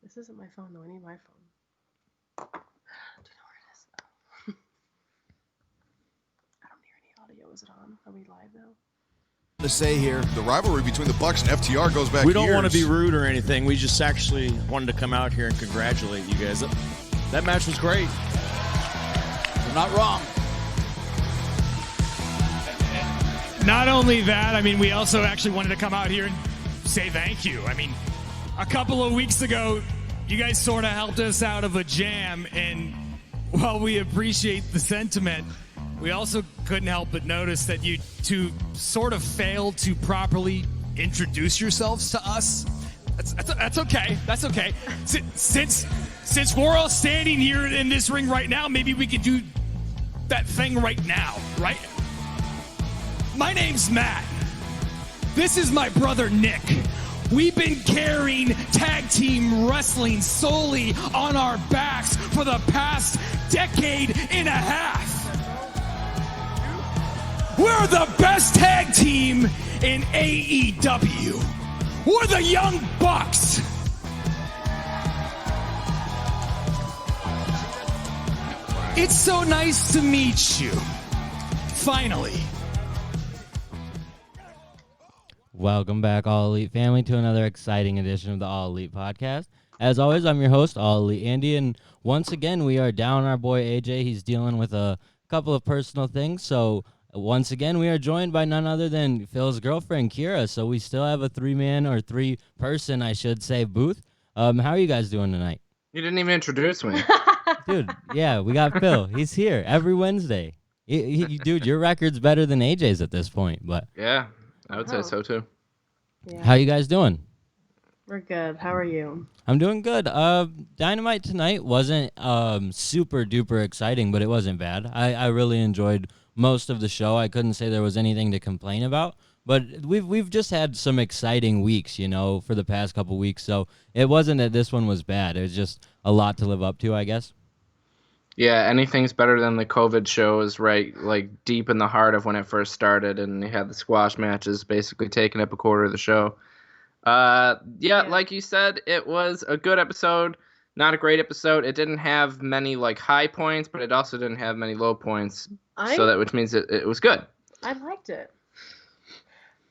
This isn't my phone, though. I need my phone. Do you know where it is, though? I don't hear any audio. Is it on? Are we live now? To say here, the rivalry between the Bucks and FTR goes back. We don't years. want to be rude or anything. We just actually wanted to come out here and congratulate you guys. That match was great. You're not wrong. Not only that, I mean, we also actually wanted to come out here and say thank you. I mean, a couple of weeks ago, you guys sort of helped us out of a jam, and while we appreciate the sentiment, we also couldn't help but notice that you two sort of failed to properly introduce yourselves to us. That's okay. That's okay. Since we're all standing here in this ring right now, maybe we could do that thing right now, right? My name's Matt. This is my brother Nick. We've been carrying tag team wrestling solely on our backs for the past decade and a half. We're the best tag team in AEW. We're the Young Bucks. It's so nice to meet you. Finally. Welcome back, All Elite family, to another exciting edition of the All Elite podcast. As always, I'm your host, All Elite Andy, and once again, we are down our boy AJ. He's dealing with a couple of personal things, so once again, we are joined by none other than Phil's girlfriend, Keira. So we still have a three-person, I should say, booth. How are you guys doing tonight? You didn't even introduce me. Dude, yeah, we got Phil. He's here every Wednesday. Dude, your record's better than AJ's at this point, but Yeah, I would say so too. Yeah. how you guys doing? We're good. How are you? I'm doing good. Dynamite tonight wasn't super duper exciting, but it wasn't bad. I really enjoyed most of the show. I couldn't say there was anything to complain about, but we've just had some exciting weeks, you know, for the past couple weeks. So it wasn't that this one was bad. It was just a lot to live up to, I guess. Yeah, anything's better than the COVID shows, right? Like deep in the heart of when it first started, and you had the squash matches basically taking up a quarter of the show. Yeah, like you said, it was a good episode, not a great episode. It didn't have many like high points, but it also didn't have many low points. Which means it was good. I liked it.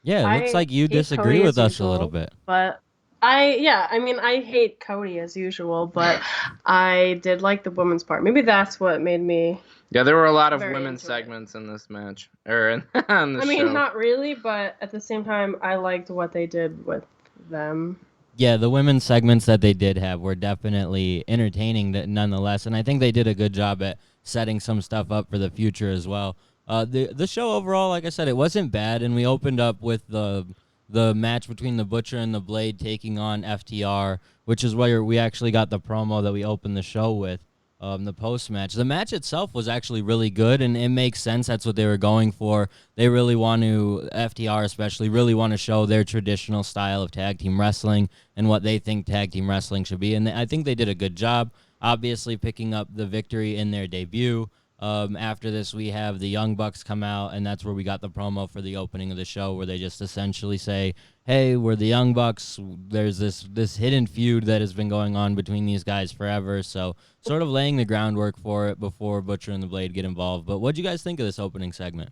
Yeah, it looks like you disagree with us a little bit. But I hate Cody as usual, but I did like the women's part. Maybe that's what made me. Yeah, there were a lot of Very women's into it. segments in this match, or on this I mean, show. not really, but at the same time, I liked what they did with them. Yeah, the women's segments that they did have were definitely entertaining nonetheless, and I think they did a good job at setting some stuff up for the future as well. The show overall, like I said, it wasn't bad, and we opened up with the match between the Butcher and the Blade taking on FTR, which is where we actually got the promo that we opened the show with, the post-match. The match itself was actually really good, and it makes sense. That's what they were going for. They really want to, FTR especially, really want to show their traditional style of tag team wrestling and what they think tag team wrestling should be, and I think they did a good job, obviously picking up the victory in their debut. After this, we have the Young Bucks come out, and that's where we got the promo for the opening of the show, where they just essentially say, hey, we're the Young Bucks. There's this hidden feud that has been going on between these guys forever, so sort of laying the groundwork for it before Butcher and the Blade get involved. But what'd you guys think of this opening segment?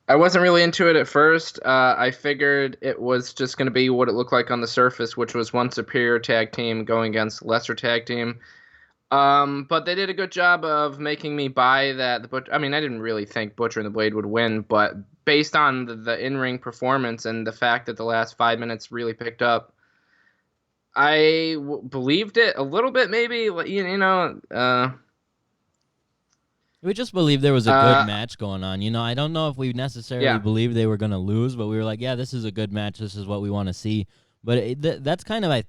I wasn't really into it at first. I figured it was just going to be what it looked like on the surface, which was one superior tag team going against lesser tag team. But they did a good job of making me buy that. I didn't really think Butcher and the Blade would win, but based on the in-ring performance and the fact that the last 5 minutes really picked up, I believed it a little bit, maybe. We just believed there was a good match going on. You know, I don't know if we necessarily believed they were going to lose, but we were like, yeah, this is a good match. This is what we want to see. But that's kind of, I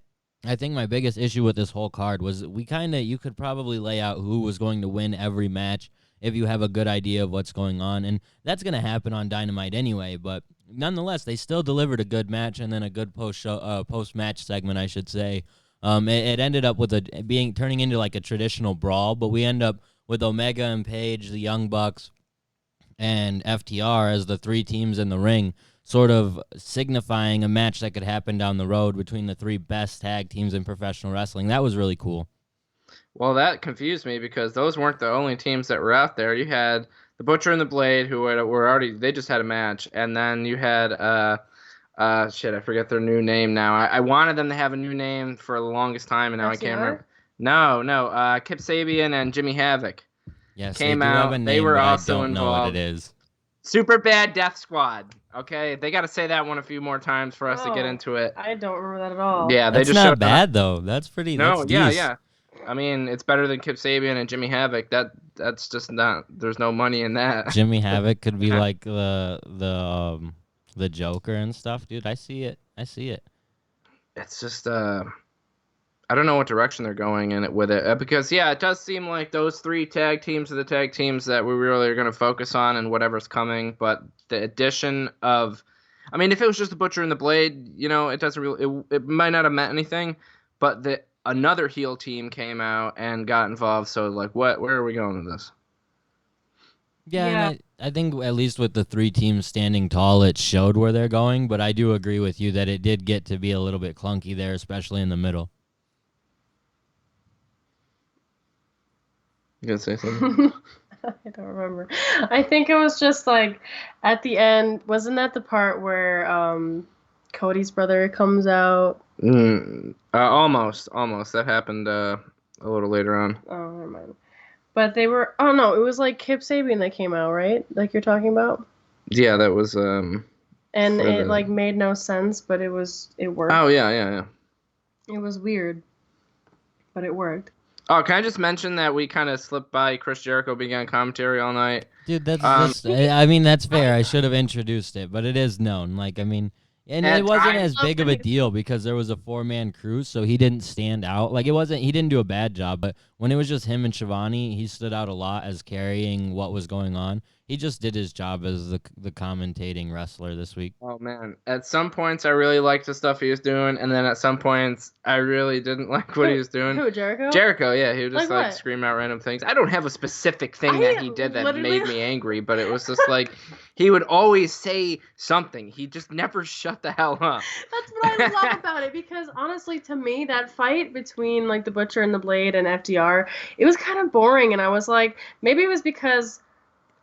think my biggest issue with this whole card was you could probably lay out who was going to win every match if you have a good idea of what's going on. And that's going to happen on Dynamite anyway. But nonetheless, they still delivered a good match and then a good post-match segment, I should say. It ended up with turning into like a traditional brawl, but we end up with Omega and Page, the Young Bucks, and FTR as the three teams in the ring. sort of signifying a match that could happen down the road between the 3 best tag teams in professional wrestling. That was really cool. Well, that confused me because those weren't the only teams that were out there. You had the Butcher and the Blade, who were already, they just had a match, and then you had shit, I forget their new name now. I wanted them to have a new name for the longest time, and now I can't remember. No, Kip Sabian and Jimmy Havoc Yes, came they do out. have a name, They were but also I don't know what involved. it is. Super Bad Death Squad. Okay, they got to say that one a few more times for us to get into it. I don't remember that at all. Yeah, they That's just not showed bad up. though. That's pretty. No, that's yeah, decent. yeah. I mean, it's better than Kip Sabian and Jimmy Havoc. That's just not. There's no money in that. Jimmy Havoc could be like the Joker and stuff, dude. I see it. It's just I don't know what direction they're going in it with it because it does seem like those 3 tag teams are the tag teams that we really are going to focus on and whatever's coming. But the addition of, I mean, if it was just the Butcher and the Blade, it doesn't really. It might not have meant anything, but another heel team came out and got involved. So like, where are we going with this? Yeah, and I think at least with the 3 teams standing tall, it showed where they're going. But I do agree with you that it did get to be a little bit clunky there, especially in the middle. You gonna say something? I don't remember. I think it was just like at the end. Wasn't that the part where Cody's brother comes out? Almost. That happened a little later on. Oh, never mind. But they were. Oh no, it was like Kip Sabian that came out, right? Like you're talking about. Yeah, that was. And it like made no sense, but it worked. Oh yeah. It was weird, but it worked. Oh, can I just mention that we kind of slipped by Chris Jericho being on commentary all night? Dude, that's I mean, that's fair. I should have introduced it, but it is known. Like, I mean, and it wasn't as big of a deal because there was a 4-man crew, so he didn't stand out. Like, he didn't do a bad job, but when it was just him and Shivani, he stood out a lot as carrying what was going on. He just did his job as the commentating wrestler this week. Oh, man. At some points, I really liked the stuff he was doing, and then at some points, I really didn't like what he was doing. Who, Jericho? Jericho, yeah. He would just, Like what? scream out random things. I don't have a specific thing that he did that made me angry, but it was just like, he would always say something. He just never shut the hell up. That's what I love about it, because honestly, to me, that fight between, like, the Butcher and the Blade and FDR, it was kind of boring, and I was like, maybe it was because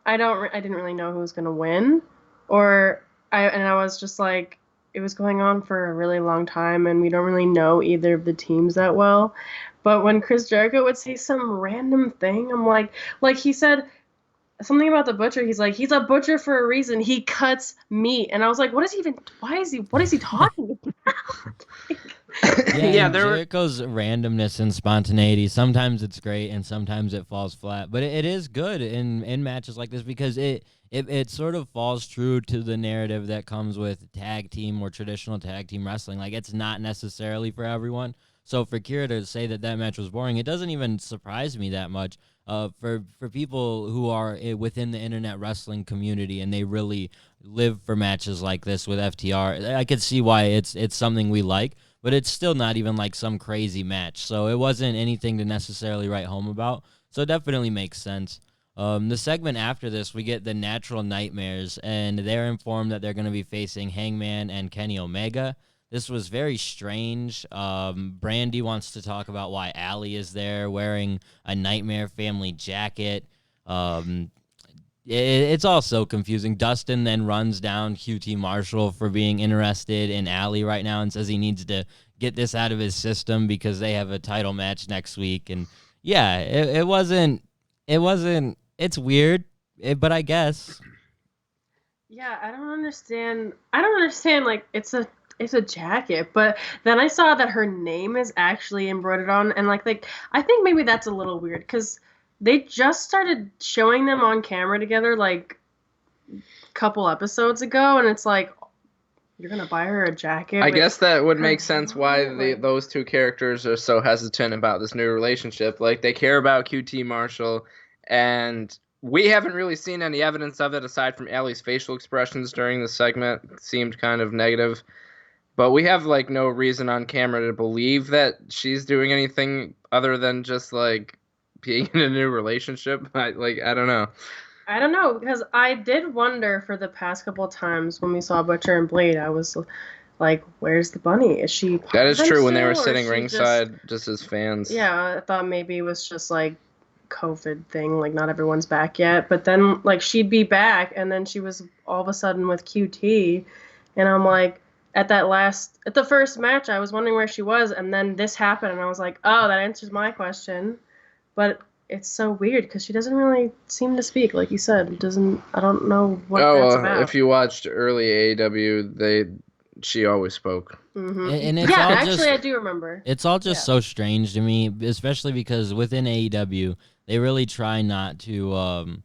I didn't really know who was gonna win, and I was just like, it was going on for a really long time, and we don't really know either of the teams that well. But when Chris Jericho would say some random thing, I'm like he said something about the Butcher. He's like, he's a butcher for a reason. He cuts meat, and I was like, what is he talking about? Yeah, Jericho's randomness and spontaneity, sometimes it's great and sometimes it falls flat. But it is good in matches like this because it sort of falls true to the narrative that comes with tag team or traditional tag team wrestling. Like, it's not necessarily for everyone. So for Keira to say that match was boring, it doesn't even surprise me that much. For people who are within the internet wrestling community and they really live for matches like this with FTR, I could see why it's something we like. But it's still not even like some crazy match. So it wasn't anything to necessarily write home about. So it definitely makes sense. The segment after this, we get the Natural Nightmares, and they're informed that they're going to be facing Hangman and Kenny Omega. This was very strange. Brandy wants to talk about why Allie is there wearing a Nightmare Family jacket. It's all so confusing. Dustin then runs down QT Marshall for being interested in Allie right now and says he needs to get this out of his system because they have a title match next week. And yeah, it wasn't, it's weird, but I guess. Yeah, I don't understand. Like, it's a jacket, but then I saw that her name is actually embroidered on, and like I think maybe that's a little weird because they just started showing them on camera together like a couple episodes ago, and it's like, you're gonna buy her a jacket? I guess that would make sense why those two characters are so hesitant about this new relationship. Like, they care about QT Marshall, and we haven't really seen any evidence of it aside from Allie's facial expressions during the segment. It seemed kind of negative. But we have, like, no reason on camera to believe that she's doing anything other than just, like, being in a new relationship. I don't know. I don't know, because I did wonder for the past couple of times when we saw Butcher and Blade, I was like, where's the bunny? Is she part That of is them true. When they were still, or sitting is she ringside, just as fans. Yeah, I thought maybe it was just like COVID thing, like not everyone's back yet. But then like she'd be back, and then she was all of a sudden with QT, and I'm like, at the first match, I was wondering where she was, and then this happened, and I was like, oh, that answers my question. But it's so weird because she doesn't really seem to speak, like you said. I don't know what that's about. If you watched early AEW, she always spoke. And it's Yeah, all actually, just, I do remember. It's all just so strange to me, especially because within AEW, they really try not to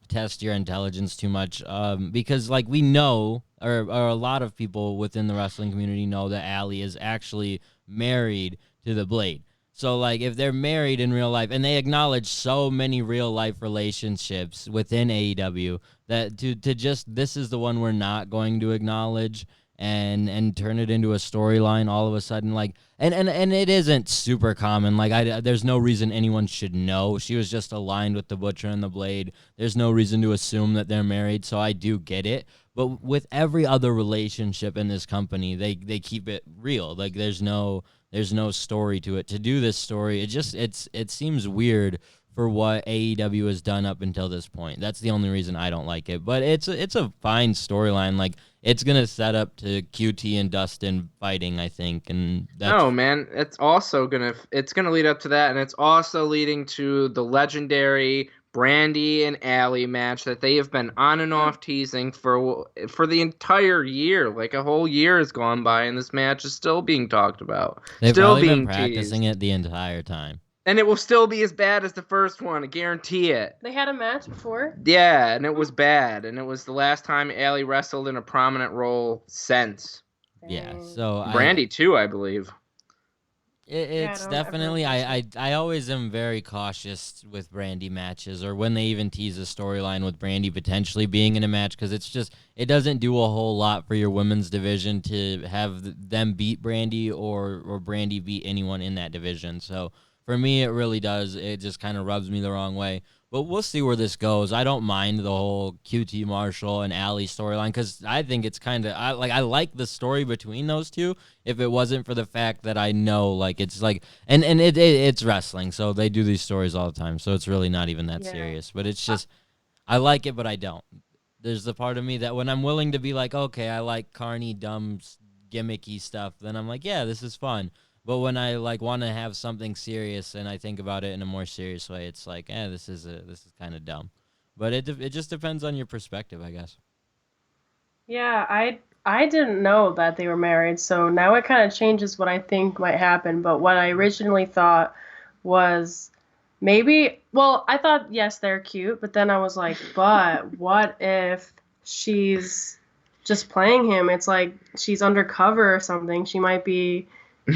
test your intelligence too much. Because, like, we know, or a lot of people within the wrestling community know that Allie is actually married to the Blade. So, like, if they're married in real life, and they acknowledge so many real-life relationships within AEW, that to just, this is the one we're not going to acknowledge, and turn it into a storyline all of a sudden, like, and it isn't super common. Like, there's no reason anyone should know. She was just aligned with the Butcher and the Blade. There's no reason to assume that they're married, so I do get it. But with every other relationship in this company, they keep it real. Like, there's no story to it. To do this story, it seems weird for what AEW has done up until this point. That's the only reason I don't like it. But it's a fine storyline. Like, it's gonna set up to QT and Dustin fighting, I think, and No, man, it's gonna lead up to that, and it's also leading to the legendary Brandy and Allie match that they have been on and off teasing for the entire year. Like, a whole year has gone by, and this match is still being talked about. They've still probably being been practicing teased. it the entire time. And it will still be as bad as the first one, I guarantee it. They had a match before? Yeah, and it was bad, and it was the last time Allie wrestled in a prominent role since. Yeah, so Brandy too, I believe. It's definitely, I always am very cautious with Brandy matches, or when they even tease a storyline with Brandy potentially being in a match, because it doesn't do a whole lot for your women's division to have them beat Brandy or Brandy beat anyone in that division. So for me, it really does. It just kind of rubs me the wrong way. But we'll see where this goes. I don't mind the whole QT Marshall and Allie storyline, because I think it's kind of, I like the story between those two. If it wasn't for the fact that I know, like, it's like, and it's wrestling, so they do these stories all the time, so it's really not even that serious. But it's just, I like it, but I don't. There's the part of me that when I'm willing to be like, okay, I like carny, dumb, gimmicky stuff, then I'm like, yeah, this is fun. But when I like want to have something serious and I think about it in a more serious way, it's like, this is kind of dumb. But it just depends on your perspective, I guess. Yeah, I didn't know that they were married, so now it kind of changes what I think might happen. But what I originally thought was I thought, yes, they're cute, but then I was like, but what if she's just playing him? It's like she's undercover or something. She might be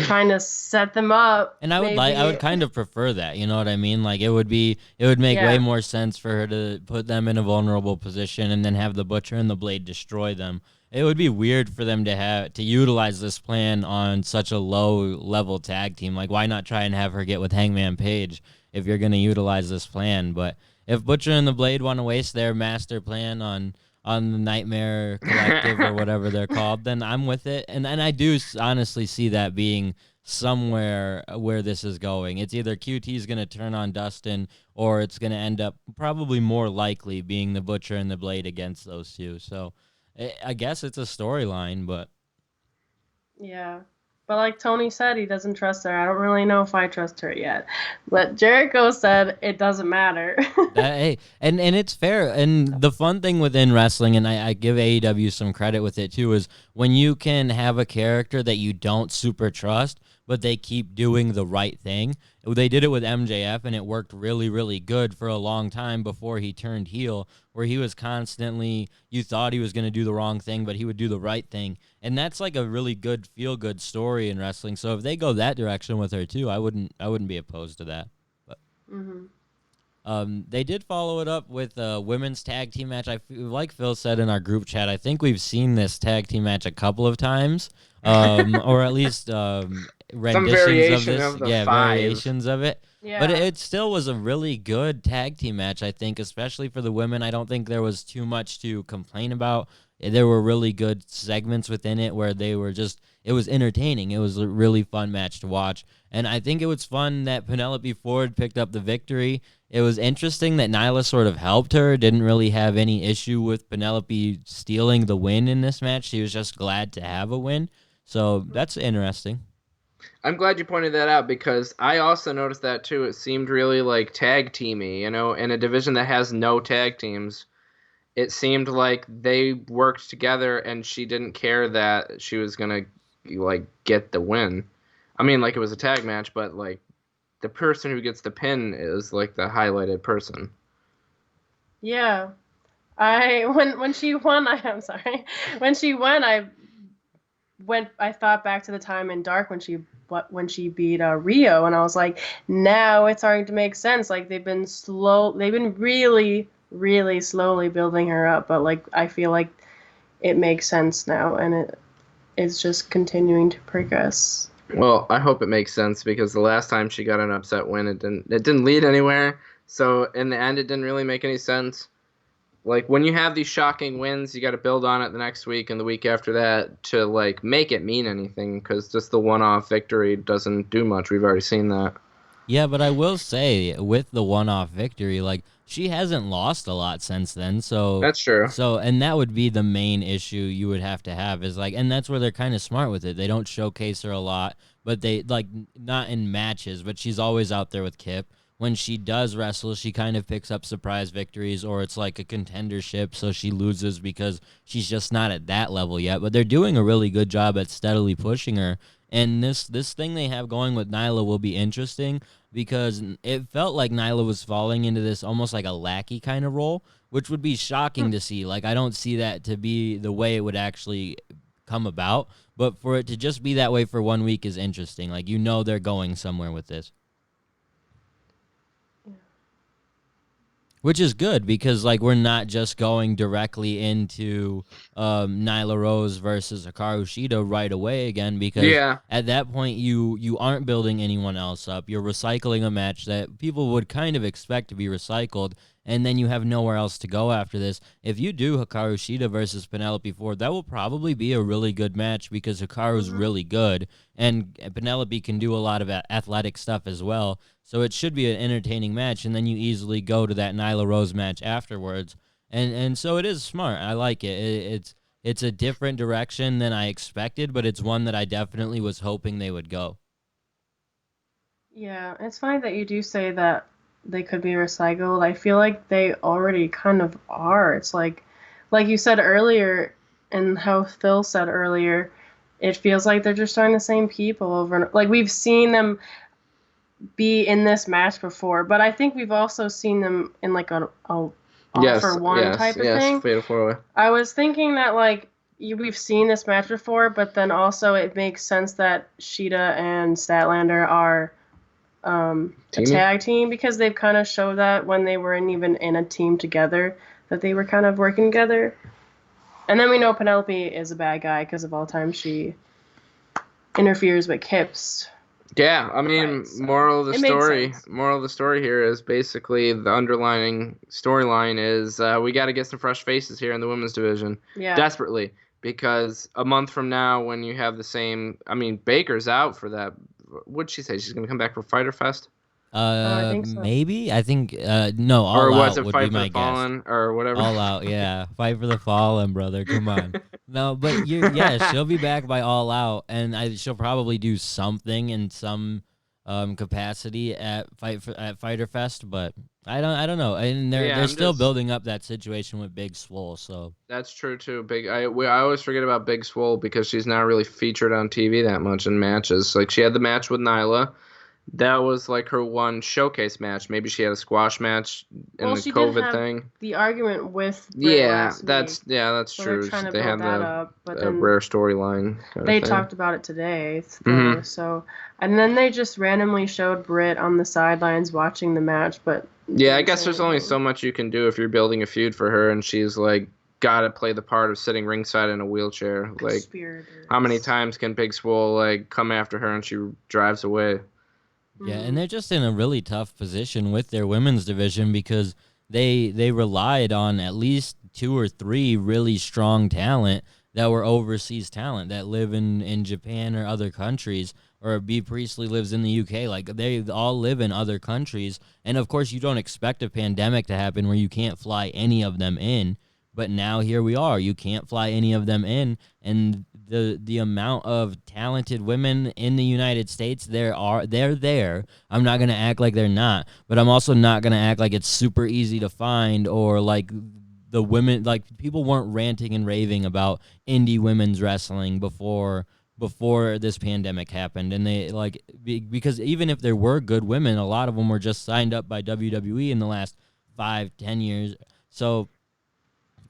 trying to set them up. And I would kind of prefer that, you know what I mean? Like, it would make way more sense for her to put them in a vulnerable position and then have the Butcher and the Blade destroy them. It would be weird for them to utilize this plan on such a low level tag team. Like, why not try and have her get with Hangman Page if you're going to utilize this plan? But if Butcher and the Blade want to waste their master plan on the Nightmare Collective or whatever they're called, then I'm with it. And I do honestly see that being somewhere where this is going. It's either QT is going to turn on Dustin, or it's going to end up probably more likely being the Butcher and the Blade against those two. So I guess it's a storyline, but... Yeah. But like Tony said, he doesn't trust her. I don't really know if I trust her yet. But Jericho said it doesn't matter. Hey, and it's fair. And the fun thing within wrestling, and I give AEW some credit with it too, is when you can have a character that you don't super trust, but they keep doing the right thing. They did it with MJF, and it worked really, really good for a long time before he turned heel, where he was constantly, you thought he was going to do the wrong thing, but he would do the right thing. And that's like a really good, feel-good story in wrestling. So if they go that direction with her too, I wouldn't be opposed to that. But they did follow it up with a women's tag team match. Like Phil said in our group chat, I think we've seen this tag team match a couple of times, or at least renditions of this. Variations of it. Yeah. But it still was a really good tag team match, I think, especially for the women. I don't think there was too much to complain about. There were really good segments within it where they were just, it was entertaining. It was a really fun match to watch. And I think it was fun that Penelope Ford picked up the victory. It was interesting that Nyla sort of helped her, didn't really have any issue with Penelope stealing the win in this match. She was just glad to have a win. So that's interesting. I'm glad you pointed that out because I also noticed that too. It seemed really like tag teamy, in a division that has no tag teams. It seemed like they worked together and she didn't care that she was going to like get the win. I mean, like it was a tag match, but like the person who gets the pin is like the highlighted person. Yeah. When she won, I'm sorry. When she won, I thought back to the time in Dark when she beat Rio, and I was like, now it's starting to make sense. Like they've been really, really slowly building her up, but like I feel like it makes sense now, and it's just continuing to progress. Well, I hope it makes sense because the last time she got an upset win, it didn't lead anywhere. So in the end, it didn't really make any sense. Like when you have these shocking wins, you got to build on it the next week and the week after that to like make it mean anything because just the one-off victory doesn't do much. We've already seen that. Yeah, but I will say with the one-off victory, like she hasn't lost a lot since then. So That's true. And that would be the main issue you would have to have is like, and that's where they're kind of smart with it. They don't showcase her a lot, but they like not in matches, but she's always out there with Kip. When she does wrestle, she kind of picks up surprise victories, or it's like a contendership, so she loses because she's just not at that level yet. But they're doing a really good job at steadily pushing her. And this thing they have going with Nyla will be interesting because it felt like Nyla was falling into this almost like a lackey kind of role, which would be shocking to see. Like I don't see that to be the way it would actually come about, but for it to just be that way for 1 week is interesting. Like they're going somewhere with this. Which is good because like we're not just going directly into Nyla Rose versus Hikaru Shida right away again because at that point you aren't building anyone else up. You're recycling a match that people would kind of expect to be recycled, and then you have nowhere else to go after this. If you do Hikaru Shida versus Penelope Ford, that will probably be a really good match because Hikaru's really good, and Penelope can do a lot of athletic stuff as well. So it should be an entertaining match, and then you easily go to that Nyla Rose match afterwards. And so it is smart. I like it. It's a different direction than I expected, but it's one that I definitely was hoping they would go. Yeah, it's funny that you do say that they could be recycled. I feel like they already kind of are. It's like you said earlier, and how Phil said earlier, it feels like they're just showing the same people over and like we've seen them be in this match before, but I think we've also seen them in like a all for one type of thing. Fatal 4-way. I was thinking that like we've seen this match before, but then also it makes sense that Shida and Statlander are a tag team because they've kind of showed that when they weren't even in a team together that they were kind of working together. And then we know Penelope is a bad guy because of all the time she interferes with Kip's. Yeah, I mean, moral of the story here is basically the underlining storyline is we got to get some fresh faces here in the women's division. Yeah. Desperately, because a month from now when you have the same, I mean, Baker's out for that. What'd she say? She's going to come back for Fyter Fest? I think so. Maybe. I think no. All or was Out it would Fight be for my the Fallen guess. or whatever? All Out, yeah. Fight for the Fallen, brother. Come on. No, but she'll be back by All Out, and she'll probably do something in some capacity at Fyter Fest, but I don't know. And they're still building up that situation with Big Swole, so that's true too. I always forget about Big Swole because she's not really featured on TV that much in matches. Like she had the match with Nyla. That was like her one showcase match. Maybe she had a squash match in the COVID thing. The argument with Britt last that's week. So true. They had a rare storyline. They talked about it today, though, so and then they just randomly showed Britt on the sidelines watching the match. But yeah, I guess there's only so much you can do if you're building a feud for her, and she's like got to play the part of sitting ringside in a wheelchair. Like, how many times can Big Swole like come after her and she drives away? Yeah, and they're just in a really tough position with their women's division because they relied on at least 2 or 3 really strong talent that were overseas talent that live in Japan or other countries, or B. Priestley lives in the UK. Like, they all live in other countries. And, of course, you don't expect a pandemic to happen where you can't fly any of them in. But now here we are. You can't fly any of them in. And the amount of talented women in the United States, they're there. I'm not going to act like they're not. But I'm also not going to act like it's super easy to find, or like the women, like people weren't ranting and raving about indie women's wrestling before this pandemic happened. And they because even if there were good women, a lot of them were just signed up by WWE in the last 5-10 years. So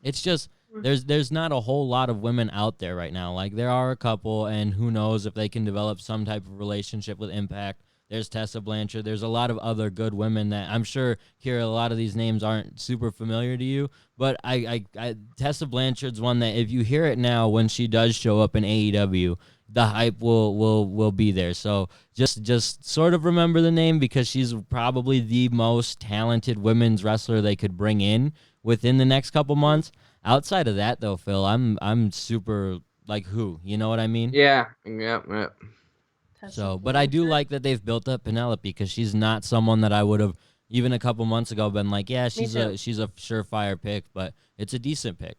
it's just there's not a whole lot of women out there right now. Like, there are a couple, and who knows if they can develop some type of relationship with Impact. There's Tessa Blanchard. There's a lot of other good women that I'm sure, Keira, a lot of these names aren't super familiar to you, but I Tessa Blanchard's one that if you hear it now, when she does show up in AEW, the hype will be there. So just sort of remember the name, because she's probably the most talented women's wrestler they could bring in within the next couple months. Outside of that, though, Phil, I'm super like, who? You know what I mean? Yeah. So, but I do like that they've built up Penelope, because she's not someone that I would have even a couple months ago been like, yeah, she's a surefire pick, but it's a decent pick.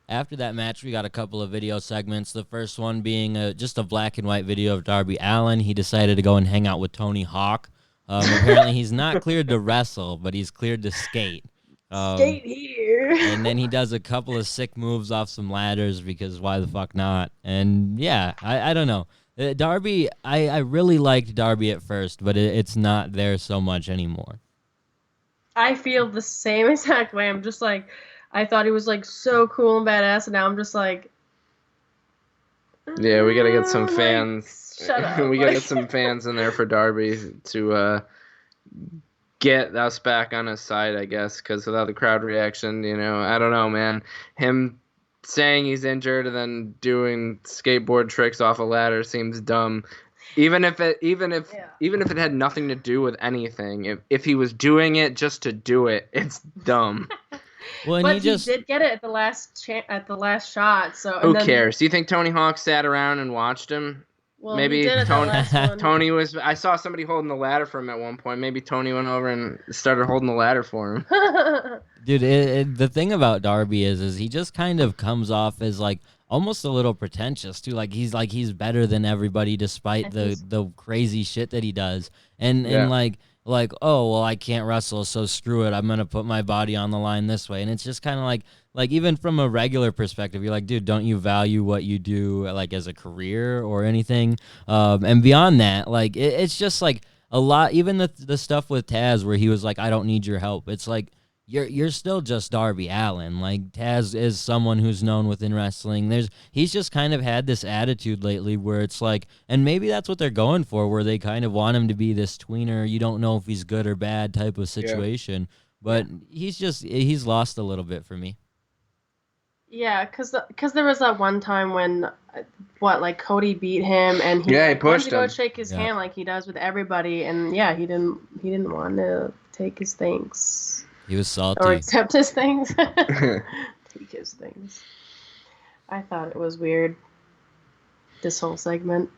After that match, we got a couple of video segments. The first one being just a black and white video of Darby Allin. He decided to go and hang out with Tony Hawk. Apparently, he's not cleared to wrestle, but he's cleared to skate. Skate here. And then he does a couple of sick moves off some ladders, because why the fuck not? And yeah, I don't know. Darby, I really liked Darby at first, but it's not there so much anymore. I feel the same exact way. I'm just like, I thought he was like so cool and badass, and now I'm just like, Yeah, we gotta get some fans. Shut up. We gotta get some fans in there for Darby to get us back on his side, I guess, because without the crowd reaction, I don't know, man. Him saying he's injured and then doing skateboard tricks off a ladder seems dumb. Even if it had nothing to do with anything, if he was doing it just to do it, it's dumb. Well, but he did get it at the last shot. So who cares? Do you think Tony Hawk sat around and watched him? Well, maybe he did at the last one. Tony was. I saw somebody holding the ladder for him at one point. Maybe Tony went over and started holding the ladder for him. Dude, the thing about Darby is he just kind of comes off as like almost a little pretentious too. Like he's better than everybody despite the crazy shit that he does. And like, oh, well, I can't wrestle, so screw it. I'm going to put my body on the line this way. And it's just kind of like even from a regular perspective, you're like, dude, don't you value what you do like as a career or anything? And beyond that, like, it's just like a lot, even the stuff with Taz where he was like, I don't need your help. It's like, you're still just Darby Allin. Like, Taz is someone who's known within wrestling. He's just kind of had this attitude lately where it's like, and maybe that's what they're going for, where they kind of want him to be this tweener, you don't know if he's good or bad type of situation. Yeah. But he's lost a little bit for me. Yeah, because there was that one time when, Cody beat him, and he pushed him to go shake his hand like he does with everybody, and he didn't want to take his thanks. He was salty. Or accept his things. Take his things. I thought it was weird, this whole segment.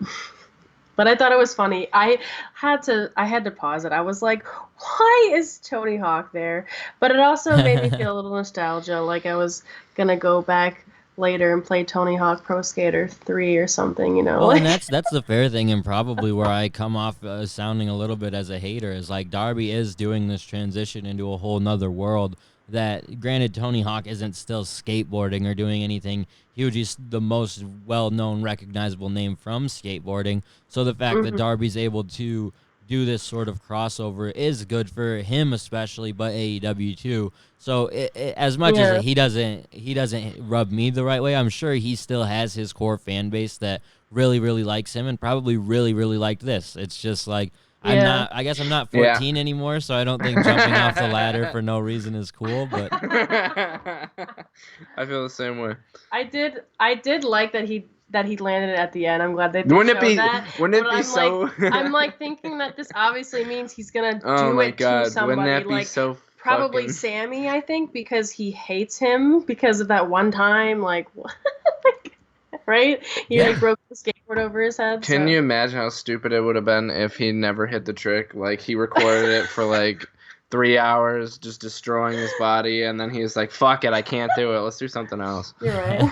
But I thought it was funny. I had to pause it. I was like, why is Tony Hawk there? But it also made me feel a little nostalgia, like I was going to go back later and play Tony Hawk Pro Skater 3 or something, Well, and that's the fair thing, and probably where I come off sounding a little bit as a hater is like Darby is doing this transition into a whole nother world that, granted, Tony Hawk isn't still skateboarding or doing anything huge. He's the most well-known, recognizable name from skateboarding. So the fact that Darby's able to do this sort of crossover is good for him, especially, but AEW too. So as much as he doesn't rub me the right way, I'm sure he still has his core fan base that really, really likes him and probably really, really liked this. It's just like, I guess I'm not 14 anymore, so I don't think jumping off the ladder for no reason is cool, but I feel the same way. I did like that that he landed it at the end. I'm glad they Wouldn't it showed be? that. Wouldn't it But be I'm so? like, I'm like thinking that this obviously means he's gonna Oh do my it God! to somebody. Wouldn't that be like so probably fucking? Sammy, I think, because he hates him because of that one time. Like, right? He like broke the skateboard over his head. Can so. you imagine how stupid it would have been if he never hit the trick? Like he recorded it for like 3 hours, just destroying his body, and then he was like, "Fuck it, I can't do it. Let's do something else." You're right.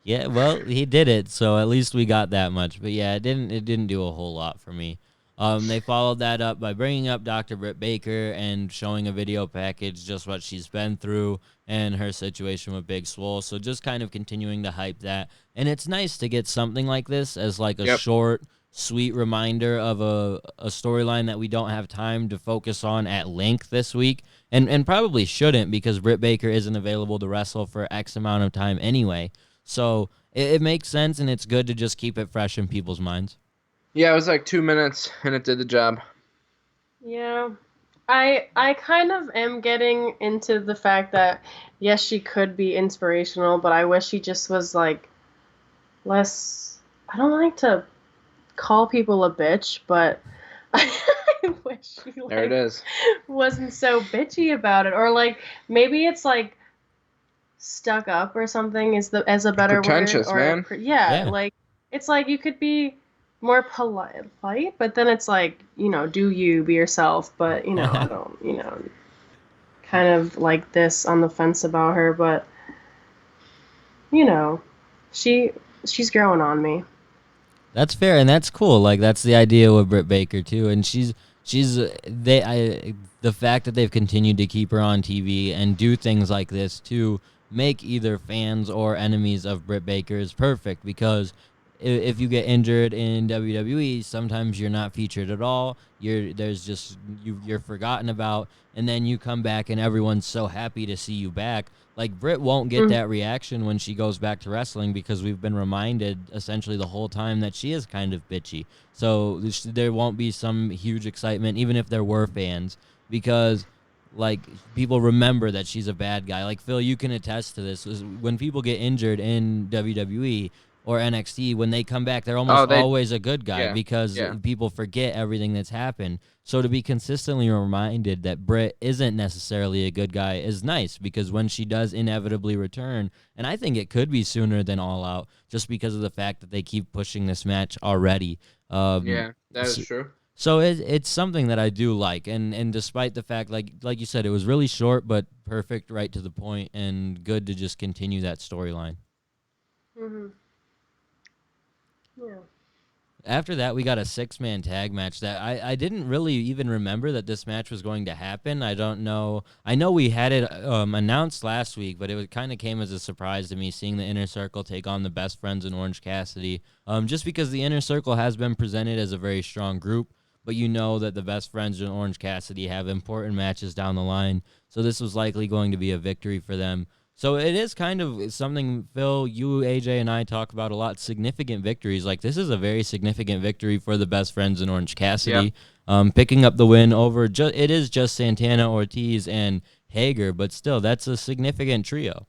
Yeah, well, he did it, so at least we got that much. But yeah, it didn't do a whole lot for me. They followed that up by bringing up Dr. Britt Baker and showing a video package, just what she's been through and her situation with Big Swole. So just kind of continuing to hype that. And it's nice to get something like this as like a short, sweet reminder of a storyline that we don't have time to focus on at length this week. And probably shouldn't, because Britt Baker isn't available to wrestle for X amount of time anyway. So it makes sense, and it's good to just keep it fresh in people's minds. Yeah, it was like 2 minutes, and it did the job. Yeah. I kind of am getting into the fact that, yes, she could be inspirational, but I wish she just was, like, less... I don't like to call people a bitch, but I wish she, like, There it is. wasn't so bitchy about it. Or, like, maybe it's, like, stuck up or something as a better Pretentious, word. man. Yeah, like, it's like you could be more polite, but then it's like, do you, be yourself, but, I don't, kind of like this on the fence about her, but, she's growing on me. That's fair, and that's cool. Like, that's the idea with Britt Baker, too, and the fact that they've continued to keep her on TV and do things like this to make either fans or enemies of Britt Baker is perfect, because if you get injured in WWE, sometimes you're not featured at all. You're forgotten about, and then you come back and everyone's so happy to see you back. Like, Britt won't get that reaction when she goes back to wrestling, because we've been reminded essentially the whole time that she is kind of bitchy. So there won't be some huge excitement, even if there were fans, because like, people remember that she's a bad guy. Like, Phil, you can attest to this. When people get injured in WWE or NXT, when they come back, they're almost always a good guy, because people forget everything that's happened. So to be consistently reminded that Britt isn't necessarily a good guy is nice, because when she does inevitably return, and I think it could be sooner than All Out, just because of the fact that they keep pushing this match already. Yeah, that is true. So it's something that I do like, and despite the fact, like you said, it was really short but perfect, right to the point, and good to just continue that storyline. Mm-hmm. Yeah. After that, we got a 6-man tag match that I didn't really even remember that this match was going to happen. I don't know. I know we had it announced last week, but it kind of came as a surprise to me, seeing the Inner Circle take on the Best Friends in Orange Cassidy. Just because the Inner Circle has been presented as a very strong group, but you know that the Best Friends in Orange Cassidy have important matches down the line, so this was likely going to be a victory for them. So it is kind of something, Phil, you, AJ, and I talk about a lot, significant victories. Like, this is a very significant victory for the Best Friends in Orange Cassidy. Yep. Picking up the win over, it is just Santana, Ortiz, and Hager, but still, that's a significant trio.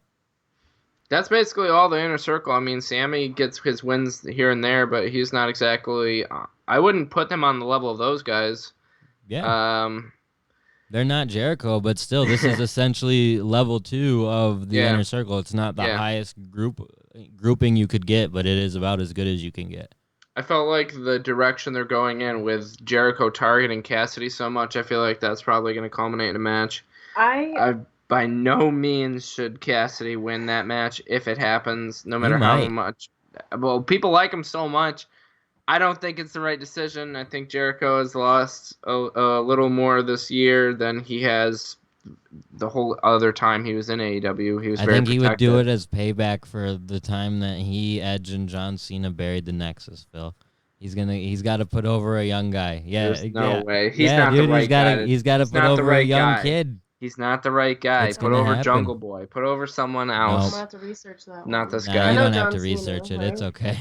That's basically all the Inner Circle. I mean, Sammy gets his wins here and there, but he's not exactly... I wouldn't put them on the level of those guys. Yeah. They're not Jericho, but still, this is essentially level 2 of the Inner Circle. It's not the highest grouping you could get, but it is about as good as you can get. I felt like the direction they're going in with Jericho targeting Cassidy so much, I feel like that's probably going to culminate in a match. I by no means should Cassidy win that match if it happens, no matter how much. Well, people like him so much. I don't think it's the right decision. I think Jericho has lost a little more this year than he has the whole other time he was in AEW. He was very protected. He would do it as payback for the time that he, Edge, and John Cena buried the Nexus, Phil. He's got to put over a young guy. Yeah, there's no way. He's not the right guy. He's got to put over a young kid. He's not the right guy. Put over Jungle Boy. Put over someone else. I'm gonna have to research that one. Not this guy. You don't have to research it. It's okay.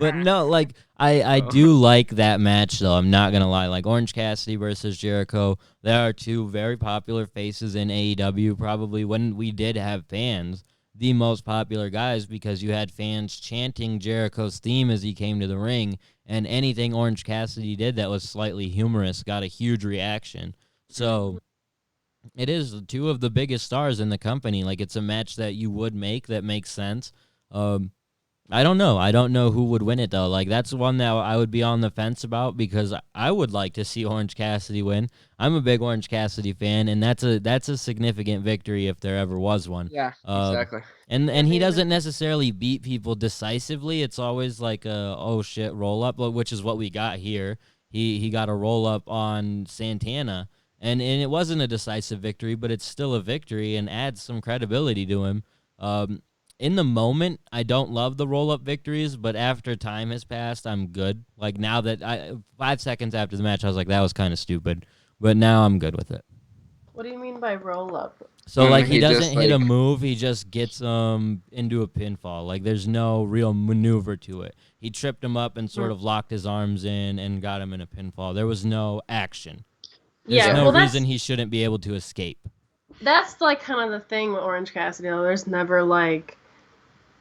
But no, like, I do like that match, though. I'm not going to lie. Like, Orange Cassidy versus Jericho, there are two very popular faces in AEW. Probably when we did have fans, the most popular guys because you had fans chanting Jericho's theme as he came to the ring, and anything Orange Cassidy did that was slightly humorous got a huge reaction. So it is two of the biggest stars in the company. Like, it's a match that you would make that makes sense. I don't know. I don't know who would win it, though. Like, that's one that I would be on the fence about because I would like to see Orange Cassidy win. I'm a big Orange Cassidy fan, and that's a significant victory if there ever was one. Yeah, exactly. And he doesn't necessarily beat people decisively. It's always like a, oh, shit, roll-up, which is what we got here. He got a roll-up on Santana, and it wasn't a decisive victory, but it's still a victory and adds some credibility to him. In the moment, I don't love the roll-up victories, but after time has passed, I'm good. Like, now that 5 seconds after the match, I was like, that was kind of stupid. But now I'm good with it. What do you mean by roll-up? So, like, he He doesn't just, hit a like- move. He just gets into a pinfall. Like, there's no real maneuver to it. He tripped him up and sort of locked his arms in and got him in a pinfall. There was no action. There's Yeah, no well, reason he shouldn't be able to escape. that's like kind of the thing with Orange Cassidy. Though. There's never like,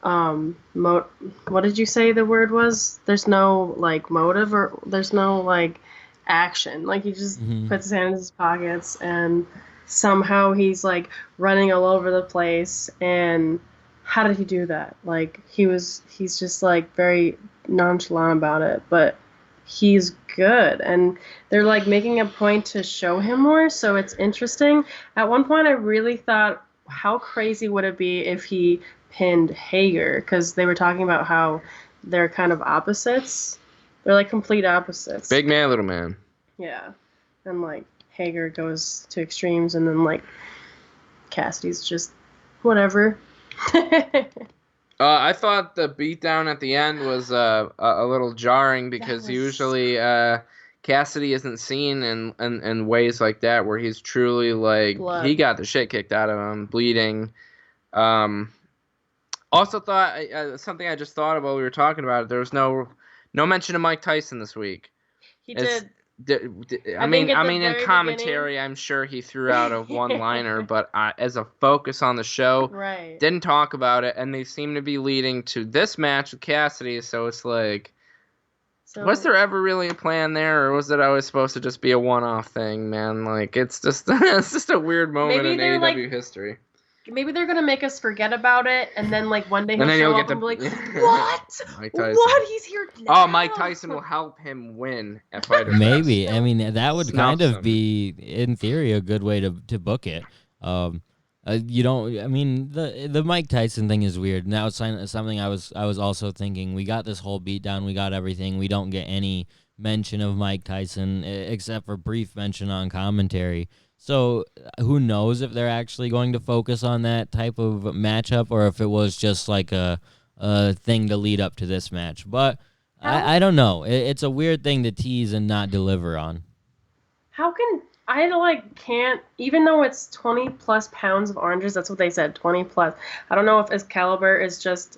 what did you say the word was? There's no like motive or there's no like action. Like he just puts his hand in his pockets and somehow he's like running all over the place. And how did he do that? Like he's just like very nonchalant about it, but he's good. And they're like making a point to show him more, so it's interesting. At one point I really thought, how crazy would it be if he pinned Hager? Because they were talking about how they're kind of opposites. They're like complete opposites. Big man, little man. Yeah. And like Hager goes to extremes and then like Cassidy's just whatever. I thought the beatdown at the end was a little jarring because usually Cassidy isn't seen in ways like that where he's truly like Blood. he got the shit kicked out of him, bleeding. Also thought something I just thought about. We were talking about it. There was no mention of Mike Tyson this week. He It's- did. I think at the in very commentary, I'm sure he threw out a one-liner, but as a focus on the show, Right. didn't talk about it, and they seem to be leading to this match with Cassidy. So it's like, So, was there ever really a plan there, or was it always supposed to just be a one-off thing, man? Like it's just it's just a weird moment Maybe in they're, AEW history. maybe they're gonna make us forget about it, and then like one day he'll And then show you'll up get and be like, the- "What? Mike Tyson. What? He's here now?" Oh, Mike Tyson will help him win at Fighter Fest. Maybe. I mean, that would kind Snuff of be, in theory, a good way to book it. You don't. I mean, the Mike Tyson thing is weird. Now it's something I was also thinking. We got this whole beatdown. We got everything. We don't get any mention of Mike Tyson except for brief mention on commentary. So who knows if they're actually going to focus on that type of matchup or if it was just like a thing to lead up to this match. But I don't know. It's a weird thing to tease and not deliver on. How can I like can't even though it's 20 plus pounds of oranges? That's what they said, 20 plus. I don't know if Excalibur is just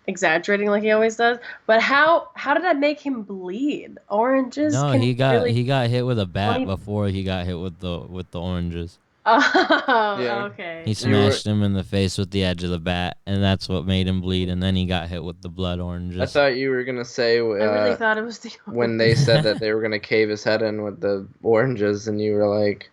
exaggerating like he always does, but how did that make him bleed? Oranges? No, can he got really... he got hit with a bat 20 before he got hit with the oranges. Oh, Yeah. okay. He smashed him in the face with the edge of the bat, and that's what made him bleed. And then he got hit with the blood oranges. I thought you were gonna say I really thought it was the when they said that they were gonna cave his head in with the oranges, and you were like,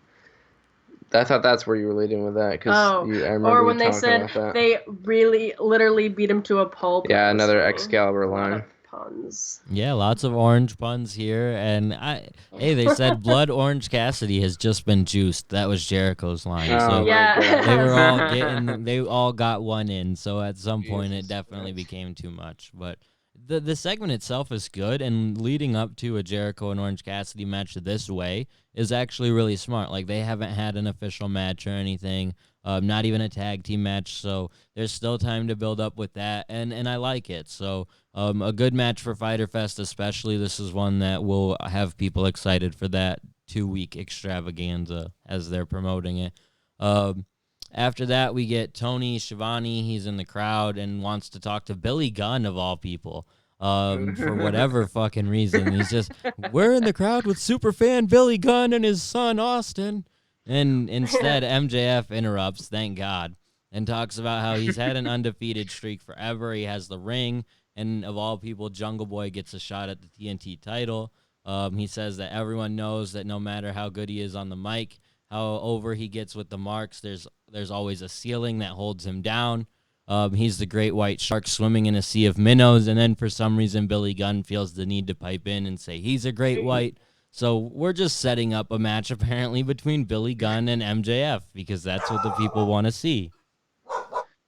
I thought that's where you were leading with that because Oh, I remember or you when they talking said about that. they really literally beat him to a pulp. Yeah, That was another funny. Excalibur A lot line. of puns. Yeah, lots of orange puns here, and hey, they said Blood Orange Cassidy has just been juiced. That was Jericho's line. Oh, So my Yeah. God. they all got one in. So at some point, it Jesus definitely Christ. became too much. But the segment itself is good, and leading up to a Jericho and Orange Cassidy match this way is actually really smart. Like, they haven't had an official match or anything, not even a tag team match, so there's still time to build up with that, and I like it. So a good match for Fyter Fest especially. This is one that will have people excited for that 2-week extravaganza as they're promoting it. After that, we get Tony Schiavone. He's in the crowd and wants to talk to Billy Gunn, of all people, for whatever fucking reason. He's just, we're in the crowd with superfan Billy Gunn and his son, Austin. And instead, MJF interrupts, thank God. and talks about how he's had an undefeated streak forever. He has the ring, and of all people, Jungle Boy gets a shot at the TNT title. He says that everyone knows that no matter how good he is on the mic, how over he gets with the marks, there's always a ceiling that holds him down. He's the great white shark swimming in a sea of minnows, and then for some reason Billy Gunn feels the need to pipe in and say he's a great white. So we're just setting up a match apparently between Billy Gunn and MJF because that's what the people want to see.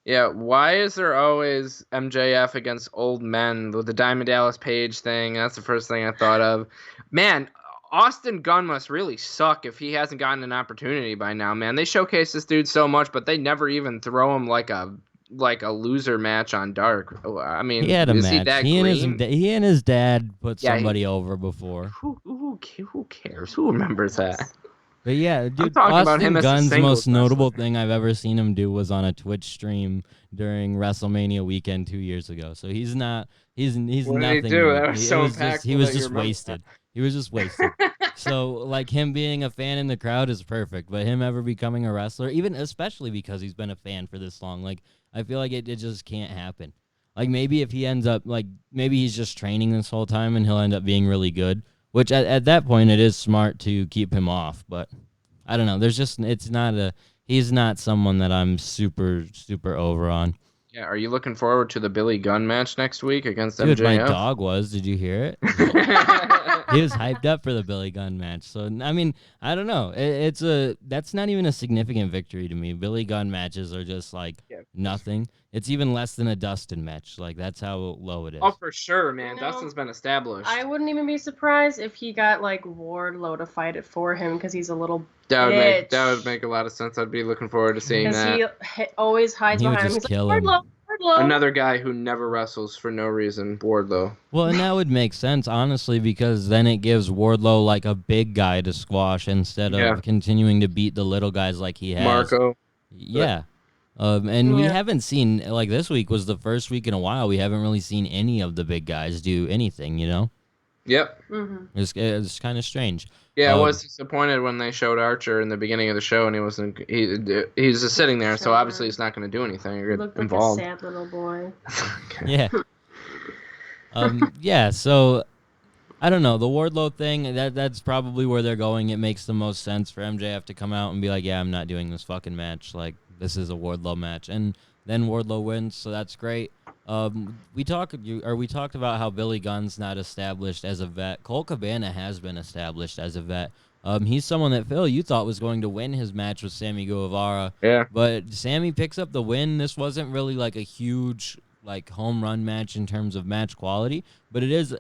Yeah, why is there always MJF against old men with the Diamond Dallas Page thing? That's the first thing I thought of. Man, Austin Gunn must really suck if he hasn't gotten an opportunity by now, man. They showcase this dude so much, but they never even throw him like a loser match on Dark. I mean, He had a is match. he that He green? and his dad put Yeah, somebody over before. Who cares? Who remembers that? But yeah, dude, talking about Austin him as a Gunn's singles most notable wrestler. thing I've ever seen him do was on a Twitch stream during WrestleMania weekend 2 years ago. So he's What nothing. did he do? new. That was so impactful He was that you just remember wasted. He was just wasted. So like him being a fan in the crowd is perfect, but him ever becoming a wrestler, even especially because he's been a fan for this long, like I feel like it just can't happen. Like maybe if he ends up maybe he's just training this whole time and he'll end up being really good, which at that point it is smart to keep him off, but I don't know. He's not someone that I'm super over on. Yeah, are you looking forward to the Billy Gunn match next week against Dude, MJF? my dog was. Did you hear it? He was hyped up for the Billy Gunn match. So I mean, I don't know. That's not even a significant victory to me. Billy Gunn matches are just like nothing. It's even less than a Dustin match. Like that's how low it is. Oh, for sure, man. No. Dustin's been established. I wouldn't even be surprised if he got like Wardlow to fight it for him because he's a little That bitch. would make a lot of sense. I'd be looking forward to seeing Because that. he always hides He would behind him. just He's kill like, him. Wardlow. Another guy who never wrestles for no reason, Wardlow. Well, and that would make sense, honestly, because then it gives Wardlow like a big guy to squash instead of continuing to beat the little guys like he has. Marco. Yeah. And we haven't seen, like this week was the first week in a while, we haven't really seen any of the big guys do anything, you know? Yep. Mm-hmm. It's kind of strange. Yeah, I was disappointed when they showed Archer in the beginning of the show, and he wasn't. He's just sitting there, so obviously he's not going to do anything or He get looked involved. like a sad little boy. Yeah. Yeah, so I don't know. The Wardlow thing, that's probably where they're going. It makes the most sense for MJF to come out and be like, yeah, I'm not doing this fucking match. Like, this is a Wardlow match. And then Wardlow wins, so that's great. We talked about how Billy Gunn's not established as a vet. Colt Cabana has been established as a vet. He's someone that, Phil, you thought was going to win his match with Sammy Guevara. Yeah. But Sammy picks up the win. This wasn't really like a huge home run match in terms of match quality, but it is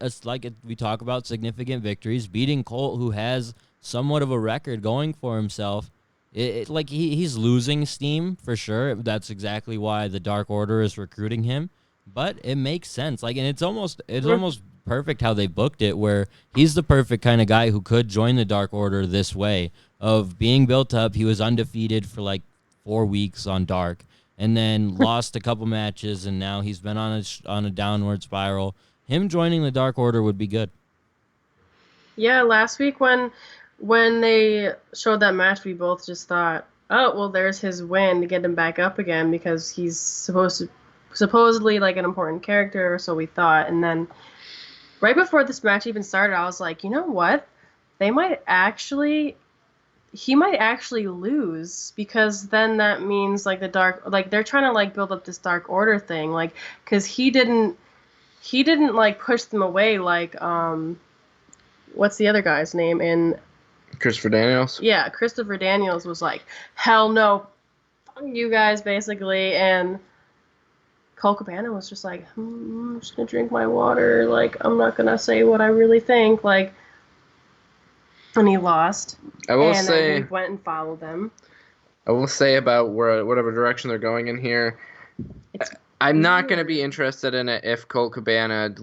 we talk about significant victories, beating Colt, who has somewhat of a record going for himself. He's losing steam for sure. That's exactly why the Dark Order is recruiting him. But it makes sense. And it's almost perfect how they booked it, where he's the perfect kind of guy who could join the Dark Order this way of being built up. He was undefeated for 4 weeks on Dark, and then lost a couple matches, and now he's been on a downward spiral. Him joining the Dark Order would be good. Yeah, last week when they showed that match, we both just thought, oh, well, there's his win to get him back up again because he's supposedly like an important character, or so we thought. And then right before this match even started, I was like, you know what? He might actually lose, because then that means they're trying to build up this Dark Order thing, because he didn't push them away what's the other guy's name in Christopher Daniels. Yeah, Christopher Daniels was like, hell no, fuck you guys, basically. And Colt Cabana was just like, I'm just gonna drink my water, I'm not gonna say what I really think, and he lost. Then he went and followed them. I will say about whatever direction they're going in here, I'm not going to be interested in it if Colt Cabana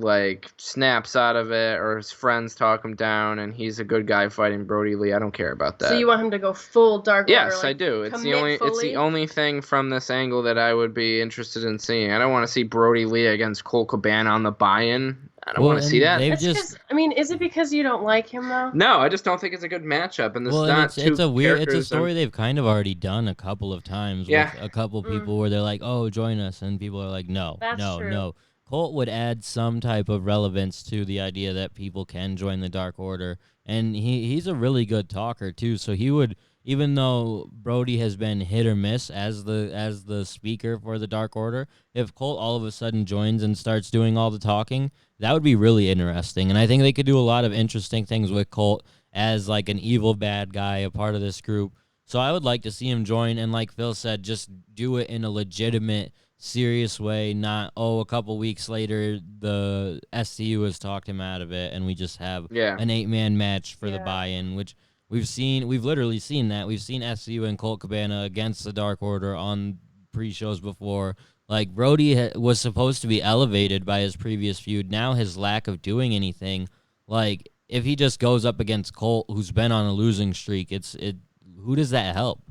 snaps out of it, or his friends talk him down and he's a good guy fighting Brody Lee. I don't care about that. So you want him to go full Dark Order? Yes, I do. It's the only thing from this angle that I would be interested in seeing. I don't want to see Brody Lee against Colt Cabana on the buy-in. I don't want to see that. It's because, I mean, is it because you don't like him though? No, I just don't think it's a good matchup, and it's a story they've kind of already done a couple of times with a couple people where they're like, "Oh, join us," and people are like, "No, no." Colt would add some type of relevance to the idea that people can join the Dark Order, and he's a really good talker too. So he would, even though Brody has been hit or miss as the speaker for the Dark Order, if Colt all of a sudden joins and starts doing all the talking, that would be really interesting. And I think they could do a lot of interesting things with Colt as like an evil bad guy, a part of this group. So I would like to see him join, and like Phil said, just do it in a legitimate, serious way, not, a couple weeks later the SCU has talked him out of it and we just have an 8-man match for the buy-in, which we've literally seen that. We've seen SCU and Colt Cabana against the Dark Order on pre-shows before. Like, Brody was supposed to be elevated by his previous feud. Now his lack of doing anything, like, if he just goes up against Colt, who's been on a losing streak, who does that help?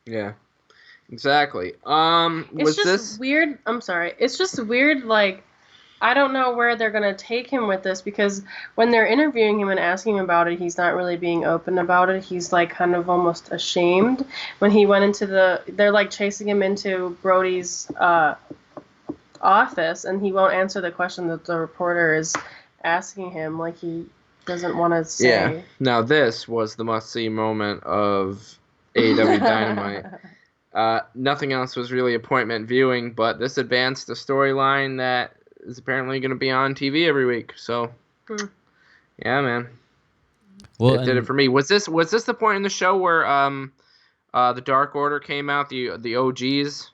Yeah, exactly. It's just weird. I'm sorry. It's just weird, like, I don't know where they're going to take him with this, because when they're interviewing him and asking him about it, he's not really being open about it. He's, like, kind of almost ashamed. When he went into they're, like, chasing him into Brody's office, and he won't answer the question that the reporter is asking him. Like, he doesn't want to say. Yeah. Now, this was the must-see moment of AEW Dynamite. Nothing else was really appointment viewing, but this advanced the storyline that is apparently going to be on TV every week. So, yeah, man. Well, it did it for me. Was this the point in the show where the Dark Order came out, the OGs?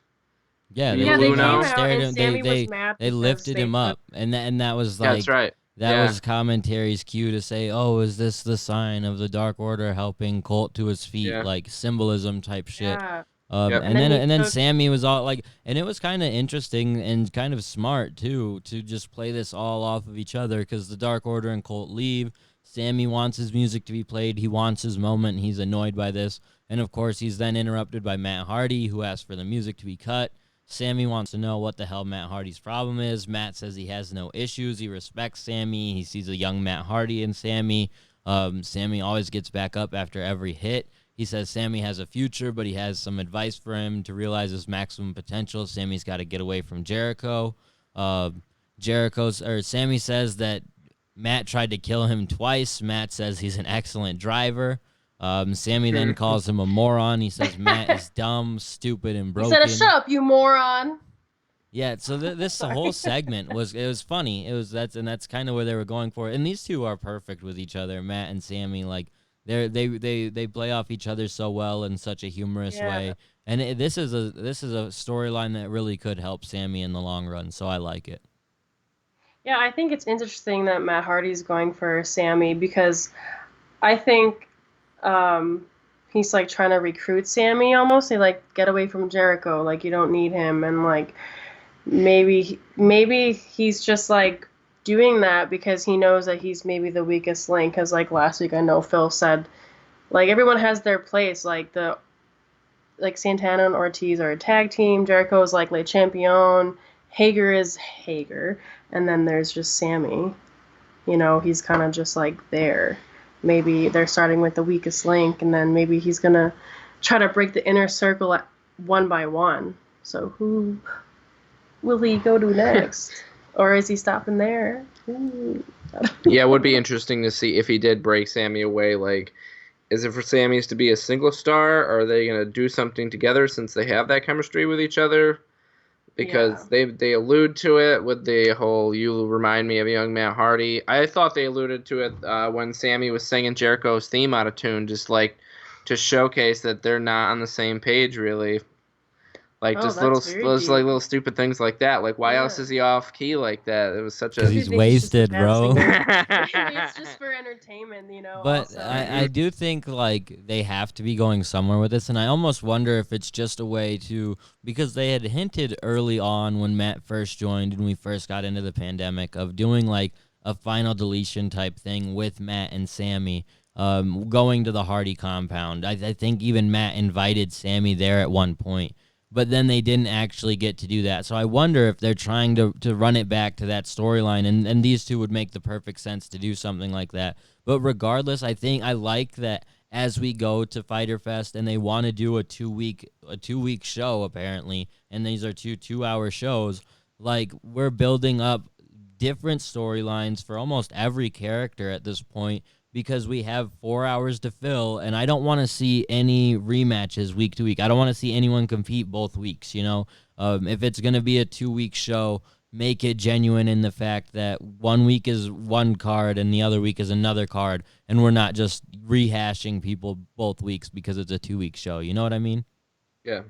Yeah, they came out, and Sammy was mad. They lifted him up, and that was like, that's right. That was commentary's cue to say, "Oh, is this the sign of the Dark Order helping Colt to his feet?" Like symbolism type shit. Yeah. And then Sammy was all like, and it was kind of interesting and kind of smart too to just play this all off of each other, because the Dark Order and Colt leave. Sammy wants his music to be played. He wants his moment. And he's annoyed by this, and of course he's then interrupted by Matt Hardy, who asks for the music to be cut. Sammy wants to know what the hell Matt Hardy's problem is. Matt says he has no issues. He respects Sammy. He sees a young Matt Hardy in Sammy. Sammy always gets back up after every hit. He says Sammy has a future, but he has some advice for him to realize his maximum potential. Sammy's got to get away from Jericho. Sammy says that Matt tried to kill him twice. Matt says he's an excellent driver. Sammy then calls him a moron. He says Matt is dumb, stupid, and broken. He said, "Shut up, you moron." Yeah, so the whole segment was funny. That's kind of where they were going for. And these two are perfect with each other, Matt and Sammy. Like, they play off each other so well in such a humorous way. And this is a storyline that really could help Sammy in the long run. So I like it. Yeah, I think it's interesting that Matt Hardy's going for Sammy, because I think he's like trying to recruit Sammy almost. They like, get away from Jericho, like you don't need him, and like maybe he's just like doing that because he knows that he's maybe the weakest link. Because like last week, I know Phil said like everyone has their place. Like Santana and Ortiz are a tag team. Jericho is like Le Champion. Hager is Hager, and then there's just Sammy. You know, he's kind of just like there. Maybe they're starting with the weakest link, and then maybe he's going to try to break the inner circle one by one. So who will he go to next? Or is he stopping there? Yeah, it would be interesting to see if he did break Sammy away. Like, is it for Sammy's to be a single star, or are they going to do something together since they have that chemistry with each other? Because they allude to it with the whole "you remind me of a young Matt Hardy." I thought they alluded to it when Sammy was singing Jericho's theme out of tune, just like to showcase that they're not on the same page, really. Like just little stupid things like that. Like why else is he off key like that? It was such a he's wasted, bro. It's just for entertainment, you know. But I do think like they have to be going somewhere with this, and I almost wonder if it's just a way to, because they had hinted early on when Matt first joined and we first got into the pandemic of doing like a final deletion type thing with Matt and Sammy. Going to the Hardy compound. I think even Matt invited Sammy there at one point. but then they didn't actually get to do that. So I wonder if they're trying to run it back to that storyline, and these two would make the perfect sense to do something like that. But regardless, I think I like that as we go to Fyter Fest, and they want to do a 2-week show apparently, and these are 2-hour shows. Like, we're building up different storylines for almost every character at this point, because we have 4 hours to fill, and I don't want to see any rematches week to week. I don't want to see anyone compete both weeks, you know? If it's going to be a 2-week show, make it genuine in the fact that 1 week is one card and the other week is another card, and we're not just rehashing people both weeks because it's a 2-week show. You know what I mean? Yeah.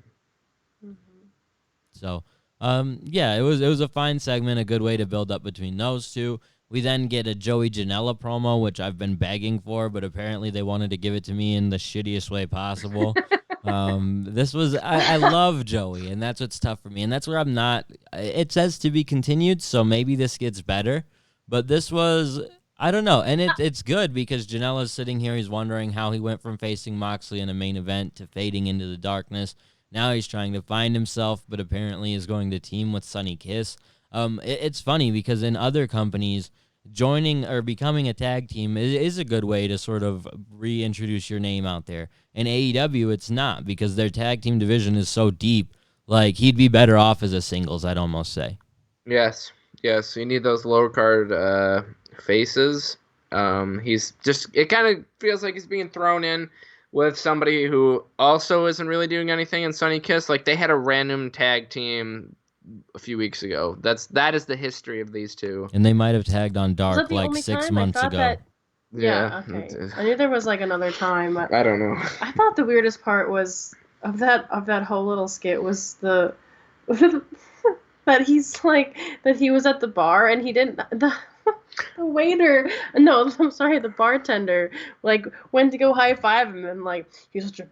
So, yeah, it was a fine segment, a good way to build up between those two. We then get a Joey Janela promo, which I've been begging for, but apparently they wanted to give it to me in the shittiest way possible. I love Joey, and that's what's tough for me, and that's where I'm not. It says to be continued, so maybe this gets better, but this was, I don't know, and it's good because Janela's sitting here, he's wondering how he went from facing Moxley in a main event to fading into the darkness. Now he's trying to find himself, but apparently is going to team with Sonny Kiss. It's funny because in other companies, joining or becoming a tag team is a good way to sort of reintroduce your name out there. In AEW, it's not, because their tag team division is so deep. Like, he'd be better off as a singles, I'd almost say. Yes. You need those lower card faces. He's just, it kind of feels like he's being thrown in with somebody who also isn't really doing anything in Sonny Kiss. Like, they had a random tag team a few weeks ago. That is the history of these two. And they might have tagged on Dark like 6 months ago. Yeah, okay. I knew there was like another time. I don't know. I thought the weirdest part was of that whole little skit was the that he's like that he was at the bar and he didn't the waiter, no, I'm sorry, the bartender, like, went to go high-five him, and, like, he's such a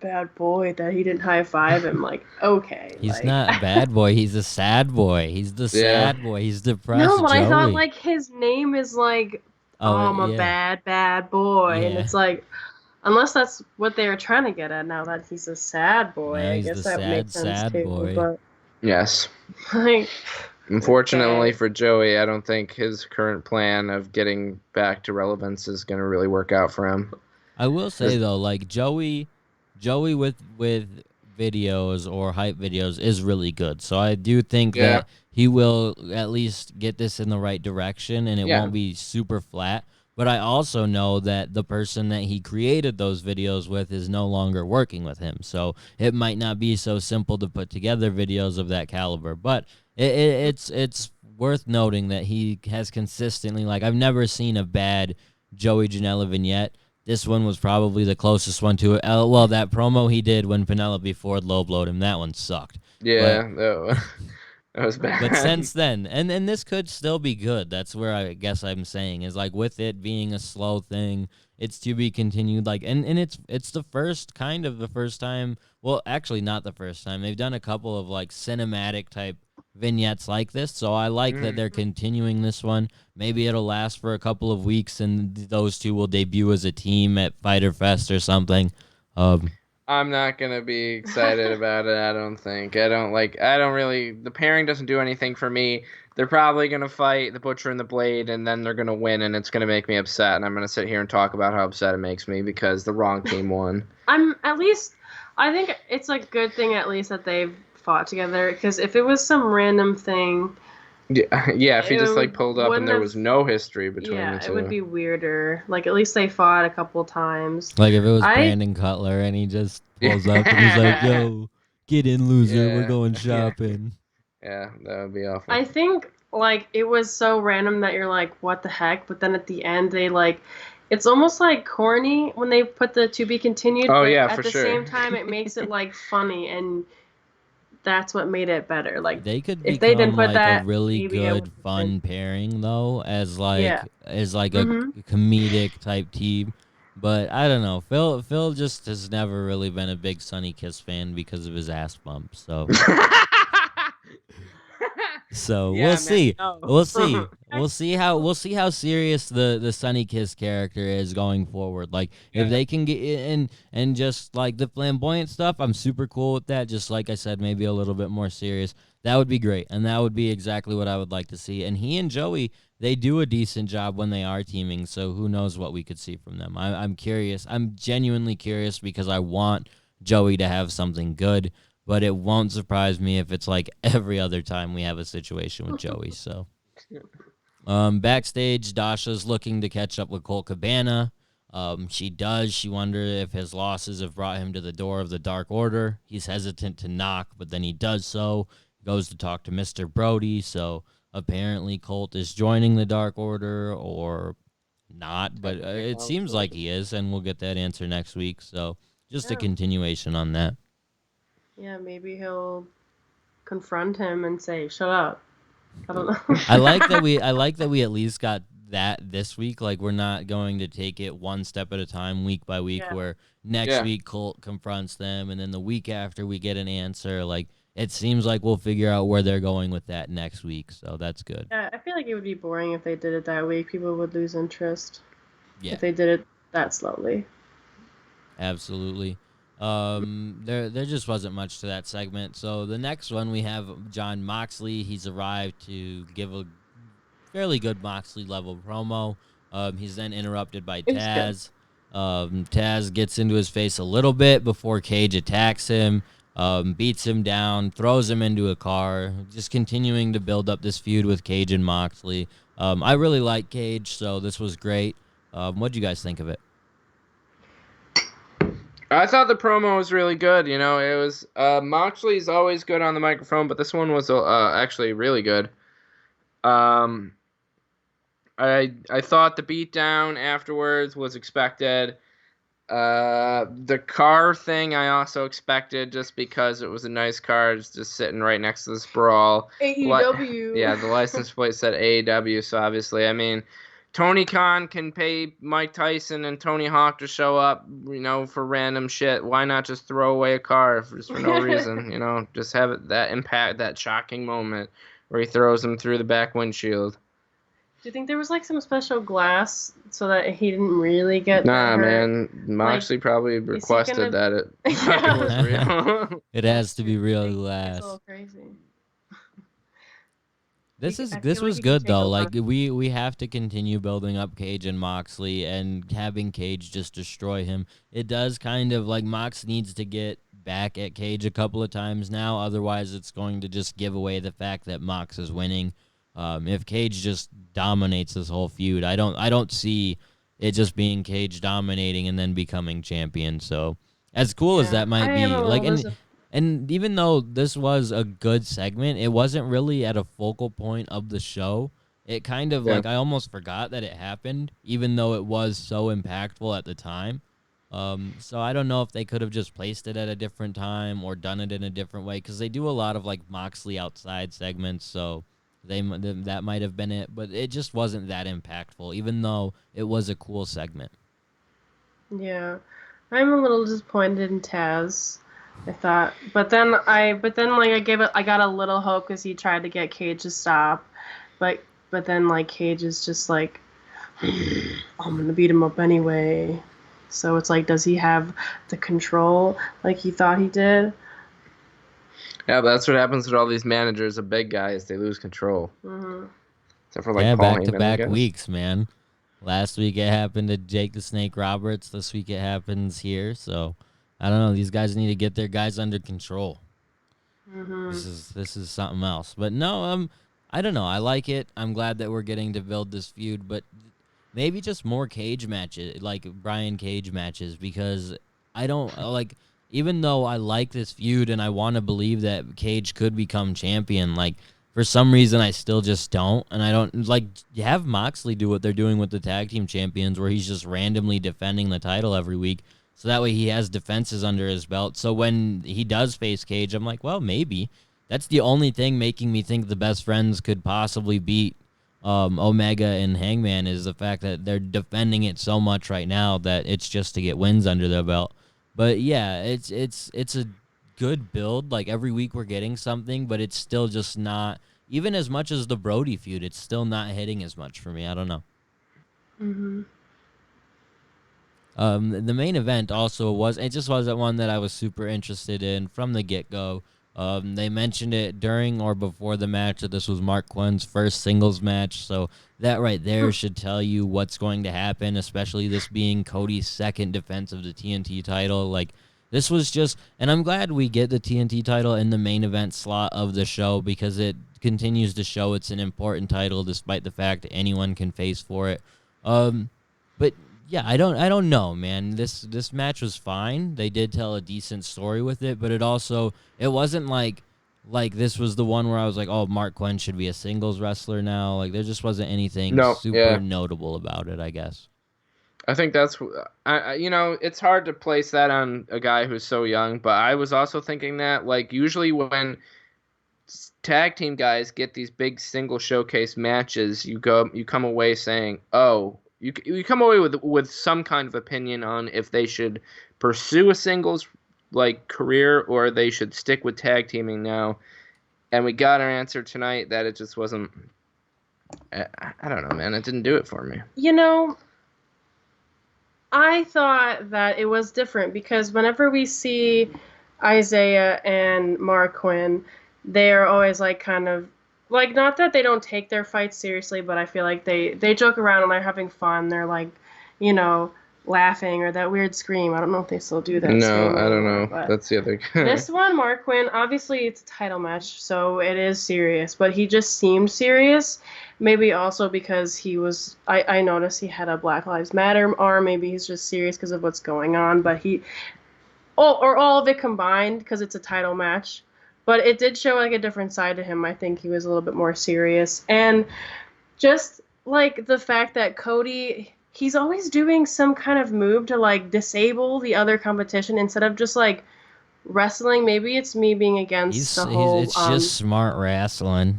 bad boy that he didn't high-five him. Like, okay. He's like, not a bad boy. He's a sad boy. He's the sad boy. He's depressed. No, but Joey. I thought, like, his name is, like, I'm a bad boy. Yeah. And it's, like, unless that's what they were trying to get at now, that he's a sad boy. No, I he's guess the that makes sense, sad too. boy. But, Yes. like... Unfortunately for Joey, I don't think his current plan of getting back to relevance is going to really work out for him. I will say though, like Joey with videos or hype videos is really good. So I do think that he will at least get this in the right direction, and it won't be super flat. But I also know that the person that he created those videos with is no longer working with him. So it might not be so simple to put together videos of that caliber. But it's worth noting that he has consistently, like, I've never seen a bad Joey Janela vignette. This one was probably the closest one to it. Well, that promo he did when Penelope Ford low-blowed him, that one sucked. Yeah, that was bad. But since then, and this could still be good. That's where I guess I'm saying is, like, with it being a slow thing, it's to be continued. Like, and it's the first time. Well, actually, not the first time. They've done a couple of like cinematic type vignettes like this, so I like that they're continuing this one. Maybe it'll last for a couple of weeks, and those two will debut as a team at Fyter Fest or something. I'm not gonna be excited about it. I don't think. I don't really. The pairing doesn't do anything for me. They're probably gonna fight the Butcher and the Blade, and then they're gonna win, and it's gonna make me upset. And I'm gonna sit here and talk about how upset it makes me because the wrong team won. I think it's a good thing at least that they've fought together, because if it was some random thing, if he just like pulled up and there was no history between the two, it would be weirder. Like, at least they fought a couple times. Like if it was Brandon Cutler and he just pulls up and he's like, "Yo, get in, loser, we're going shopping." Yeah, that would be awful. I think like it was so random that you're like, "What the heck?" But then at the end, they like. It's almost like corny when they put the to be continued. Oh, but yeah, at for the sure. same time, it makes it like funny, and that's what made it better. Like, they could if become they didn't put like that, a really good fun pairing though, as like a comedic type team. But I don't know. Phil just has never really been a big Sonny Kiss fan because of his ass bump. So So Yeah, we'll man, see. no. We'll see how serious the Sunny Kiss character is going forward. Like if they can get in and just like the flamboyant stuff, I'm super cool with that. Just like I said, maybe a little bit more serious. That would be great, and that would be exactly what I would like to see. And he and Joey, they do a decent job when they are teaming. So who knows what we could see from them? I'm curious. I'm genuinely curious because I want Joey to have something good. But it won't surprise me if it's like every other time we have a situation with Joey. So, backstage, Dasha's looking to catch up with Colt Cabana. She does. She wonders if his losses have brought him to the door of the Dark Order. He's hesitant to knock, but then he does so. Goes to talk to Mr. Brody. So apparently Colt is joining the Dark Order or not. But it seems like he is, and we'll get that answer next week. So just a continuation on that. Yeah, maybe he'll confront him and say, "Shut up." I don't know. I like that we at least got that this week. Like we're not going to take it one step at a time, week by week. Yeah. Where next week Colt confronts them, and then the week after we get an answer. Like it seems like we'll figure out where they're going with that next week. So that's good. Yeah, I feel like it would be boring if they did it that week. People would lose interest Yeah, if they did it that slowly. absolutely. There just wasn't much to that segment. So the next one we have John Moxley. He's arrived to give a fairly good Moxley level promo. He's then interrupted by Taz. Taz gets into his face a little bit before Cage attacks him, beats him down, throws him into a car, just continuing to build up this feud with Cage and Moxley. I really like Cage, so this was great. What do you guys think of it? I thought the promo was really good. You know, it was Moxley's always good on the microphone, but this one was actually really good. I thought the beatdown afterwards was expected. The car thing I also expected just because it was a nice car just sitting right next to this brawl. AEW. Yeah, the license plate said AEW, so obviously, I mean, Tony Khan can pay Mike Tyson and Tony Hawk to show up, you know, for random shit. Why not just throw away a car just for no reason? You know, just have it, that impact, that shocking moment where he throws him through the back windshield. Do you think there was like some special glass so that he didn't really get Nah, hurt? man. Moxley probably requested that it was real. It has to be real It's glass. a little crazy. This I feel was like he good can take though. over. Like we have to continue building up Cage and Moxley and having Cage just destroy him. It does kind of like Mox needs to get back at Cage a couple of times now. Otherwise, it's going to just give away the fact that Mox is winning. If Cage just dominates this whole feud, I don't see it just being Cage dominating and then becoming champion. So as cool as that might be, like and even though this was a good segment, it wasn't really at a focal point of the show. It kind of like I almost forgot that it happened, even though it was so impactful at the time. So I don't know if they could have just placed it at a different time or done it in a different way because they do a lot of like Moxley outside segments. So that might have been it, but it just wasn't that impactful, even though it was a cool segment. Yeah, I'm a little disappointed in Taz. I thought, but then I got a little hope because he tried to get Cage to stop, but then like Cage is just like, I'm gonna beat him up anyway. So it's like, does he have the control like he thought he did? Yeah, but that's what happens with all these managers of big guys. They lose control. Mm-hmm. Except for like Paul Heyman, back-to-back weeks, man. Last week it happened to Jake the Snake Roberts. This week it happens here. So I don't know. These guys need to get their guys under control. Mm-hmm. This is something else. But no, I don't know. I like it. I'm glad that we're getting to build this feud, but maybe just more Cage matches, like Brian Cage matches, because I don't like. Even though I like this feud and I want to believe that Cage could become champion, like for some reason I still just don't, and I don't like have Moxley do what they're doing with the tag team champions, where he's just randomly defending the title every week. So that way he has defenses under his belt. So when he does face Cage, I'm like, well, maybe. That's the only thing making me think the best friends could possibly beat Omega and Hangman is the fact that they're defending it so much right now that it's just to get wins under their belt. But yeah, it's a good build. Like every week we're getting something, but it's still just not even as much as the Brody feud, it's still not hitting as much for me. I don't know. Mm-hmm. The main event also wasn't one that I was super interested in from the get-go. They mentioned it during or before the match that this was Mark Quinn's first singles match, so that right there should tell you what's going to happen, especially this being Cody's second defense of the TNT title. Like, this was just, and I'm glad we get the TNT title in the main event slot of the show because it continues to show it's an important title despite the fact that anyone can face for it. But yeah, I don't know, man. This match was fine. They did tell a decent story with it, but it wasn't like this was the one where I was like, oh, Mark Quinn should be a singles wrestler now. Like, there just wasn't anything super notable about it, I guess. I think that's, it's hard to place that on a guy who's so young, but I was also thinking that, like, usually when tag team guys get these big single showcase matches, you come away saying, oh, you come away with some kind of opinion on if they should pursue a singles like career or they should stick with tag teaming now. And we got our answer tonight that it just wasn't. I don't know, man. It didn't do it for me. I thought that it was different because whenever we see Isaiah and Mark Quinn, they are always like kind of like, not that they don't take their fights seriously, but I feel like they joke around and they're having fun. They're like, laughing or that weird scream. I don't know if they still do that. No, I don't know. That's the other guy. This one, Mark Quinn, obviously it's a title match, so it is serious, but he just seemed serious. Maybe also because he was, I noticed he had a Black Lives Matter arm. Maybe he's just serious because of what's going on, but all of it combined because it's a title match. But it did show like a different side to him. I think he was a little bit more serious. And just like the fact that Cody, he's always doing some kind of move to like disable the other competition instead of just like wrestling. Maybe it's me being against the whole. It's just smart wrestling.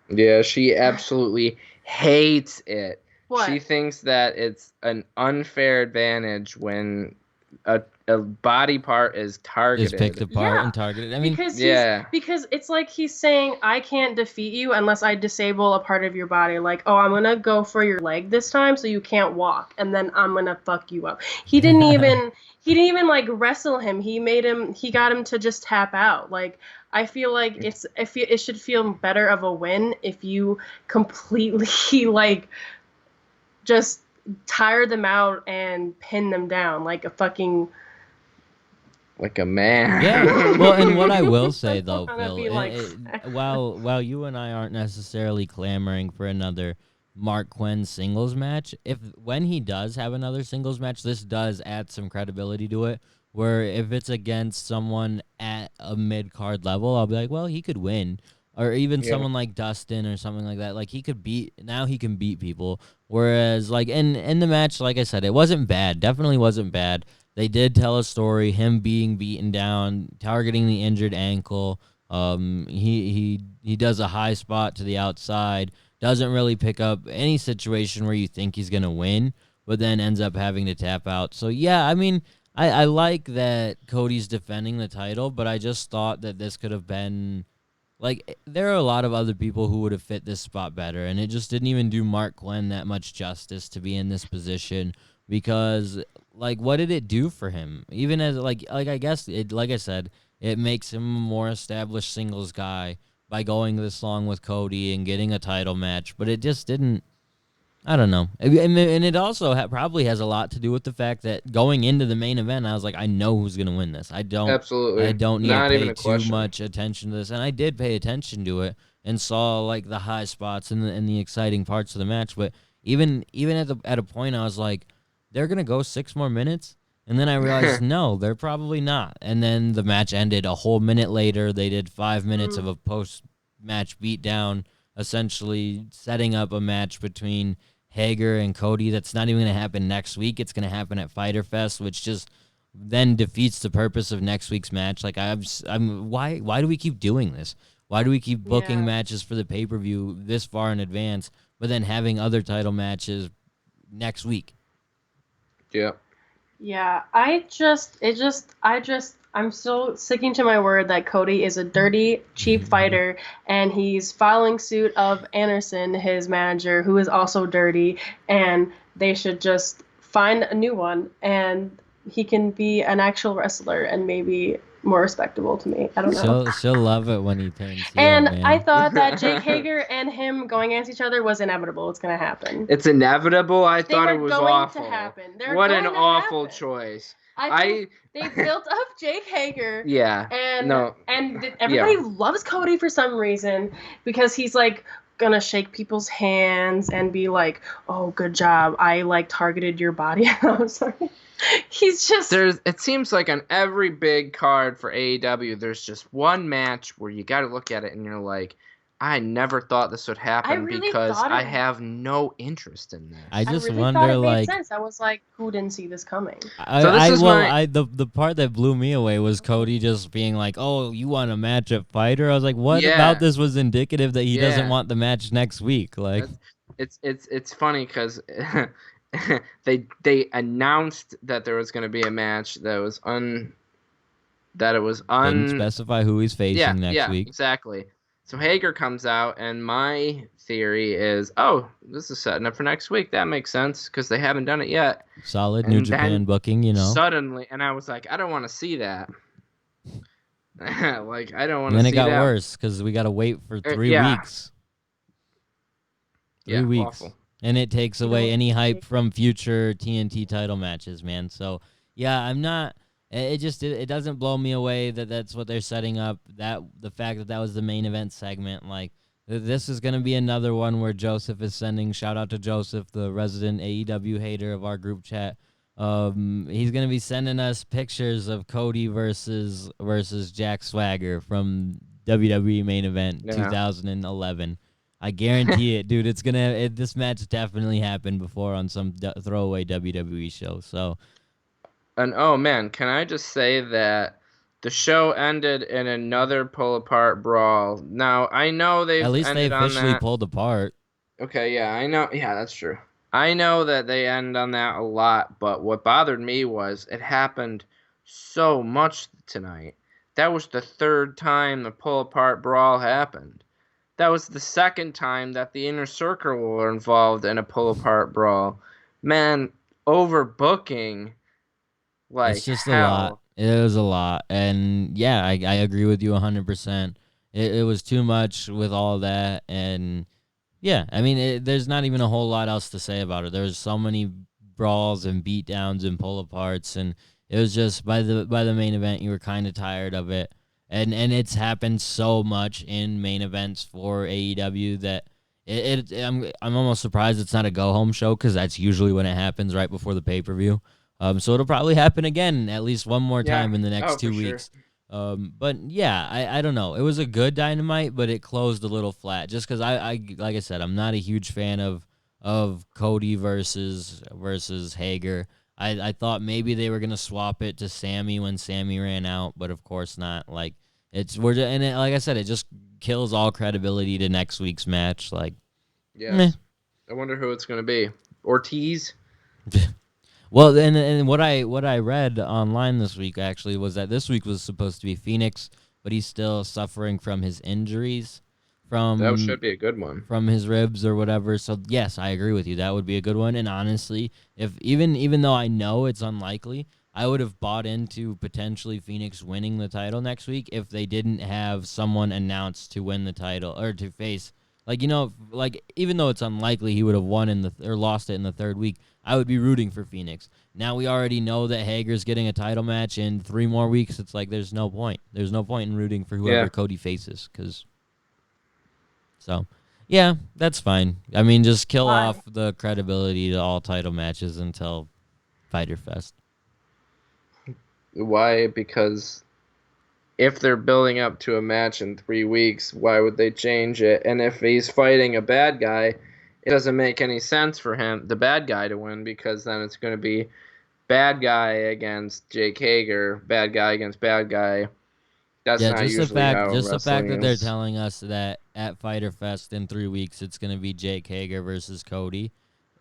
Yeah, she absolutely hates it. What? She thinks that it's an unfair advantage when a body part is targeted. Is picked apart and targeted. I mean, because it's like he's saying, I can't defeat you unless I disable a part of your body. Like, oh, I'm gonna go for your leg this time so you can't walk, and then I'm gonna fuck you up. He didn't even like wrestle him. He got him to just tap out. Like, I feel like it should feel better of a win if you completely like just tire them out and pin them down like a fucking. Like a man. Yeah. Well, and what I will say though, Phil, like... while you and I aren't necessarily clamoring for another Mark Quinn singles match, when he does have another singles match, this does add some credibility to it. Where if it's against someone at a mid-card level, I'll be like, well, he could win. Or even someone like Dustin or something like that. Like, he can beat people. Whereas, like, in the match, like I said, it wasn't bad. Definitely wasn't bad. They did tell a story, him being beaten down, targeting the injured ankle. He does a high spot to the outside, doesn't really pick up any situation where you think he's going to win, but then ends up having to tap out. So, yeah, I mean, I like that Cody's defending the title, but I just thought that this could have been... Like, there are a lot of other people who would have fit this spot better, and it just didn't even do Mark Quinn that much justice to be in this position because, like, what did it do for him? Even as, like I guess, like I said, it makes him a more established singles guy by going this long with Cody and getting a title match, but it just didn't... I don't know. And it also probably has a lot to do with the fact that going into the main event, I was like, I know who's going to win this. I don't need to pay too much attention to this. And I did pay attention to it and saw like the high spots and the exciting parts of the match. But even at a point, I was like, they're going to go 6 more minutes? And then I realized, no, they're probably not. And then the match ended a whole minute later. They did 5 minutes of a post-match beatdown, essentially setting up a match between Hager and Cody that's not even going to happen next week. It's going to happen at Fyter Fest, which just then defeats the purpose of next week's match. Like, why do we keep doing this? Why do we keep booking matches for the pay-per-view this far in advance, but then having other title matches next week? Yeah. Yeah, I I'm still sticking to my word that Cody is a dirty, cheap fighter, and he's following suit of Anderson, his manager, who is also dirty, and they should just find a new one, and he can be an actual wrestler and maybe more respectable to me. I don't know. She'll love it when he turns heel, And man. I thought that Jake Hager and him going against each other was inevitable. It's going to happen. It's inevitable. I thought it was going awful. to happen. What an awful choice. I think they built up Jake Hager. Yeah. And No. everybody loves Cody for some reason because he's like gonna shake people's hands and be like, "Oh, good job. I like targeted your body." I'm sorry. He's just It seems like on every big card for AEW, there's just one match where you got to look at it and you're like, I never thought this would happen because I have no interest in this. I just really wonder, thought it like, made sense. I was like, who didn't see this coming? The part that blew me away was Cody just being like, "Oh, you want a match at Fighter?" I was like, "What about this was indicative that he doesn't want the match next week?" Like, it's funny because they announced that there was going to be a match that didn't specify who he's facing next week. Exactly. So Hager comes out, and my theory is, oh, this is setting up for next week. That makes sense because they haven't done it yet. Solid New Japan booking, you know. Suddenly, and I was like, I don't want to see that. Like, I don't want to see that. And then it got worse because we got to wait for 3 weeks. 3 weeks. Awful. And it takes away any hype from future TNT title matches, man. So, yeah, I'm not... It doesn't blow me away that that's what they're setting up. That the fact that was the main event segment, like this is gonna be another one where Joseph is sending shout out to Joseph, the resident AEW hater of our group chat. He's gonna be sending us pictures of Cody versus Jack Swagger from WWE main event 2011. I guarantee it, dude. This match definitely happened before on some throwaway WWE show. So. And oh man, can I just say that the show ended in another pull apart brawl. Now I know they officially pulled apart. Okay, yeah, I know. Yeah, that's true. I know that they end on that a lot, but what bothered me was it happened so much tonight. That was the third time the pull apart brawl happened. That was the second time that the Inner Circle were involved in a pull apart brawl. Man, overbooking. Like, it's just a lot. It was a lot. And, yeah, I agree with you 100%. It was too much with all that. And, yeah, I mean, there's not even a whole lot else to say about it. There's so many brawls and beatdowns and pull-aparts. And it was just, by the main event, you were kind of tired of it. And it's happened so much in main events for AEW that I'm almost surprised it's not a go-home show because that's usually when it happens right before the pay-per-view. So it'll probably happen again at least one more time in the next 2 weeks. Sure. But yeah, I don't know. It was a good Dynamite, but it closed a little flat just because I like I said, I'm not a huge fan of Cody versus Hager. I thought maybe they were gonna swap it to Sammy when Sammy ran out, but of course not. Like like I said, it just kills all credibility to next week's match. Like, I wonder who it's gonna be. Ortiz. Well, and what I read online this week actually was that this week was supposed to be Phoenix, but he's still suffering from his injuries. That should be a good one. From his ribs or whatever. So yes, I agree with you. That would be a good one. And honestly, if even though I know it's unlikely, I would have bought into potentially Phoenix winning the title next week if they didn't have someone announced to win the title or to face. Like, even though it's unlikely he would have won or lost it in the third week, I would be rooting for Phoenix. Now we already know that Hager's getting a title match in 3 more weeks. It's like there's no point. There's no point in rooting for whoever Cody faces. So, yeah, that's fine. I mean, just kill off the credibility to all title matches until Fyter Fest. Why? Because if they're building up to a match in 3 weeks, why would they change it? And if he's fighting a bad guy, it doesn't make any sense for the bad guy, to win, because then it's going to be bad guy against Jake Hager, bad guy against bad guy. That's not usually how just the fact that wrestling they're is. telling us that at Fyter Fest in 3 weeks it's going to be Jake Hager versus Cody.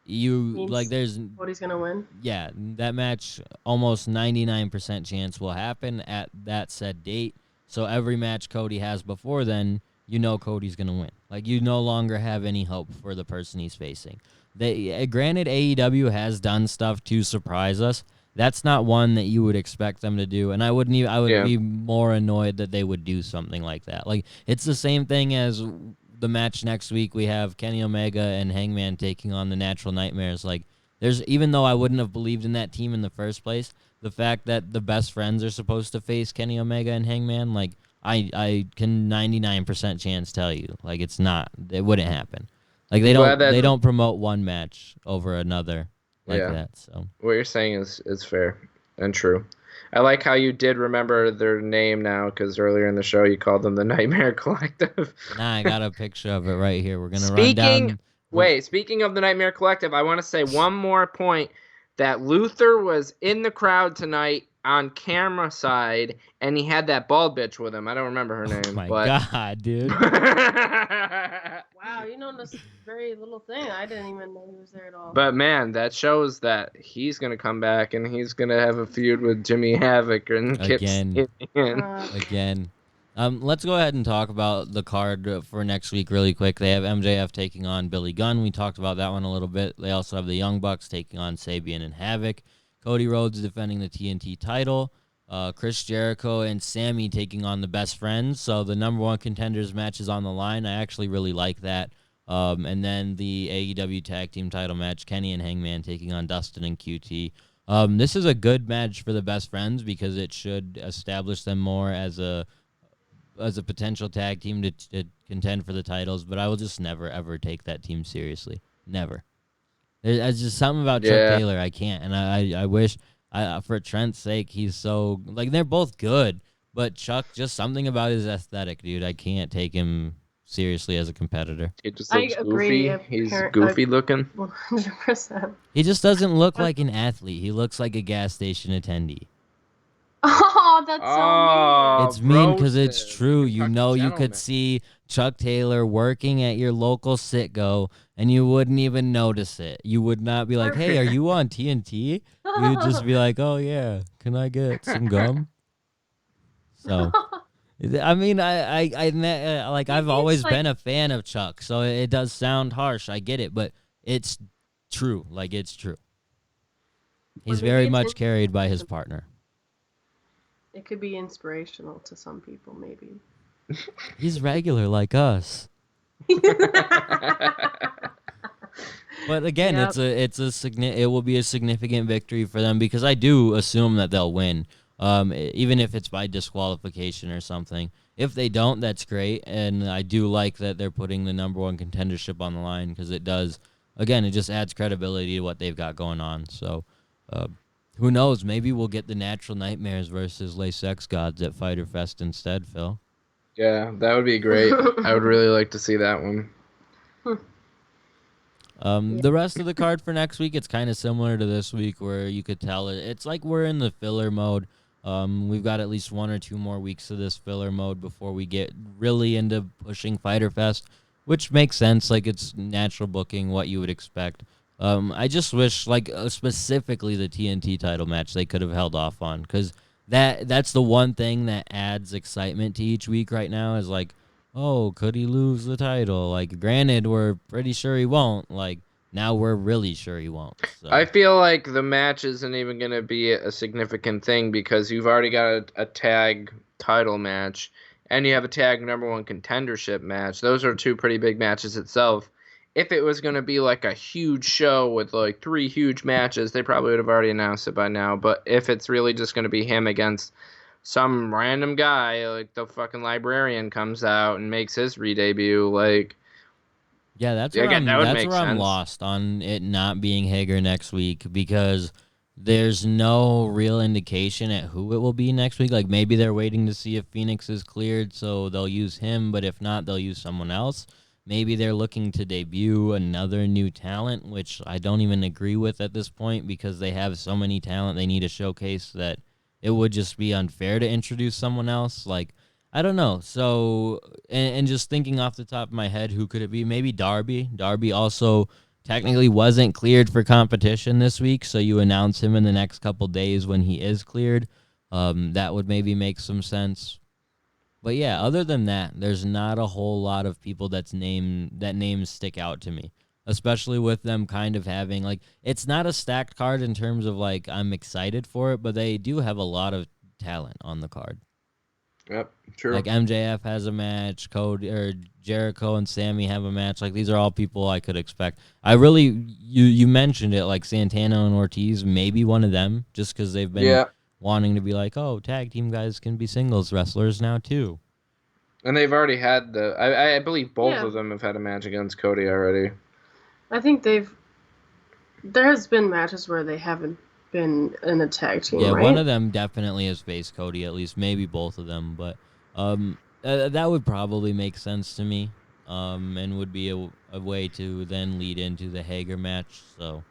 there's Cody's gonna win. Yeah, that match almost 99% chance will happen at that said date. So every match Cody has before then, Cody's gonna win. Like, you no longer have any hope for the person he's facing. Granted, AEW has done stuff to surprise us. That's not one that you would expect them to do, and I would be more annoyed that they would do something like that. Like, it's the same thing as the match next week. We have Kenny Omega and Hangman taking on the Natural Nightmares. Like, even though I wouldn't have believed in that team in the first place, the fact that the best friends are supposed to face Kenny Omega and Hangman, like, I can 99% chance tell you, like, it wouldn't happen. Like, they don't promote one match over another like that. So what you're saying is fair and true. I like how you did remember their name now, because earlier in the show you called them the Nightmare Collective. I got a picture of it right here. We're gonna run down. Speaking of the Nightmare Collective, I want to say one more point, that Luther was in the crowd tonight on camera side, and he had that bald bitch with him. I don't remember her name. Oh my but... God, dude. Wow, you know this very little thing. I didn't even know he was there at all. But man, that shows that he's gonna come back and he's gonna have a feud with Jimmy Havoc and Again. Let's go ahead and talk about the card for next week really quick. They have MJF taking on Billy Gunn. We talked about that one a little bit. They also have the Young Bucks taking on Sabian and Havoc. Cody Rhodes defending the TNT title. Chris Jericho and Sammy taking on the Best Friends. So the number one contenders match is on the line. I actually really like that. And then the AEW Tag Team title match, Kenny and Hangman taking on Dustin and QT. This is a good match for the Best Friends because it should establish them more as a potential tag team to contend for the titles, but I will just never, ever take that team seriously. Never. There's just something about Chuck Taylor I can't, and I wish, for Trent's sake, he's so, like, they're both good, but Chuck, just something about his aesthetic, dude. I can't take him seriously as a competitor. It just looks goofy. He's goofy looking. 100%. He just doesn't look like an athlete. He looks like a gas station attendee. Oh, that's so mean. It's mean because it's true. You could see Chuck Taylor working at your local Sitgo, and you wouldn't even notice it. You would not be like, hey, are you on TNT? You'd just be like, oh, yeah, can I get some gum? So, I mean, I've always been a fan of Chuck, so it does sound harsh. I get it, but it's true. Like, it's true. He's very much carried by his partner. It could be inspirational to some people, maybe. He's regular like us. But again, it will be a significant victory for them because I do assume that they'll win, even if it's by disqualification or something. If they don't, that's great, and I do like that they're putting the number one contendership on the line because it does. Again, it just adds credibility to what they've got going on. So. Who knows? Maybe we'll get the Natural Nightmares versus Les Sex Gods at Fyter Fest instead, Phil. Yeah, that would be great. I would really like to see that one. The rest of the card for next week, it's kind of similar to this week where you could tell it's like we're in the filler mode. We've got at least 1 or 2 more weeks of this filler mode before we get really into pushing Fyter Fest, which makes sense. Like, it's natural booking, what you would expect. I just wish, like, specifically the TNT title match they could have held off on, because that's the one thing that adds excitement to each week right now is, like, oh, could he lose the title? Like, granted, we're pretty sure he won't. Like, now we're really sure he won't. So. I feel like the match isn't even going to be a significant thing because you've already got a tag title match and you have a tag number one contendership match. Those are 2 pretty big matches itself. If it was going to be like a huge show with like 3 huge matches, they probably would have already announced it by now. But if it's really just going to be him against some random guy, like the fucking librarian comes out and makes his re-debut, like... Yeah, that's where I'm lost on it not being Hager next week because there's no real indication at who it will be next week. Like, maybe they're waiting to see if Phoenix is cleared, so they'll use him. But if not, they'll use someone else. Maybe they're looking to debut another new talent, which I don't even agree with at this point because they have so many talent they need to showcase that it would just be unfair to introduce someone else. Like, I don't know. So, and just thinking off the top of my head, who could it be? Maybe Darby. Darby also technically wasn't cleared for competition this week, so you announce him in the next couple days when he is cleared. That would maybe make some sense. But yeah, other than that, there's not a whole lot of people that names stick out to me, especially with them kind of having, like, it's not a stacked card in terms of, like, I'm excited for it, but they do have a lot of talent on the card. Yep, true. Like MJF has a match, Cody or Jericho and Sammy have a match. Like, these are all people I could expect. You mentioned it, like Santana and Ortiz, maybe one of them, just because they've been wanting to be like, oh, tag team guys can be singles wrestlers now too. And they've already had I believe both of them have had a match against Cody already. I think there has been matches where they haven't been in a tag team, Yeah, right? one of them definitely has faced Cody, at least, maybe both of them, but that would probably make sense to me, and would be a way to then lead into the Hager match. So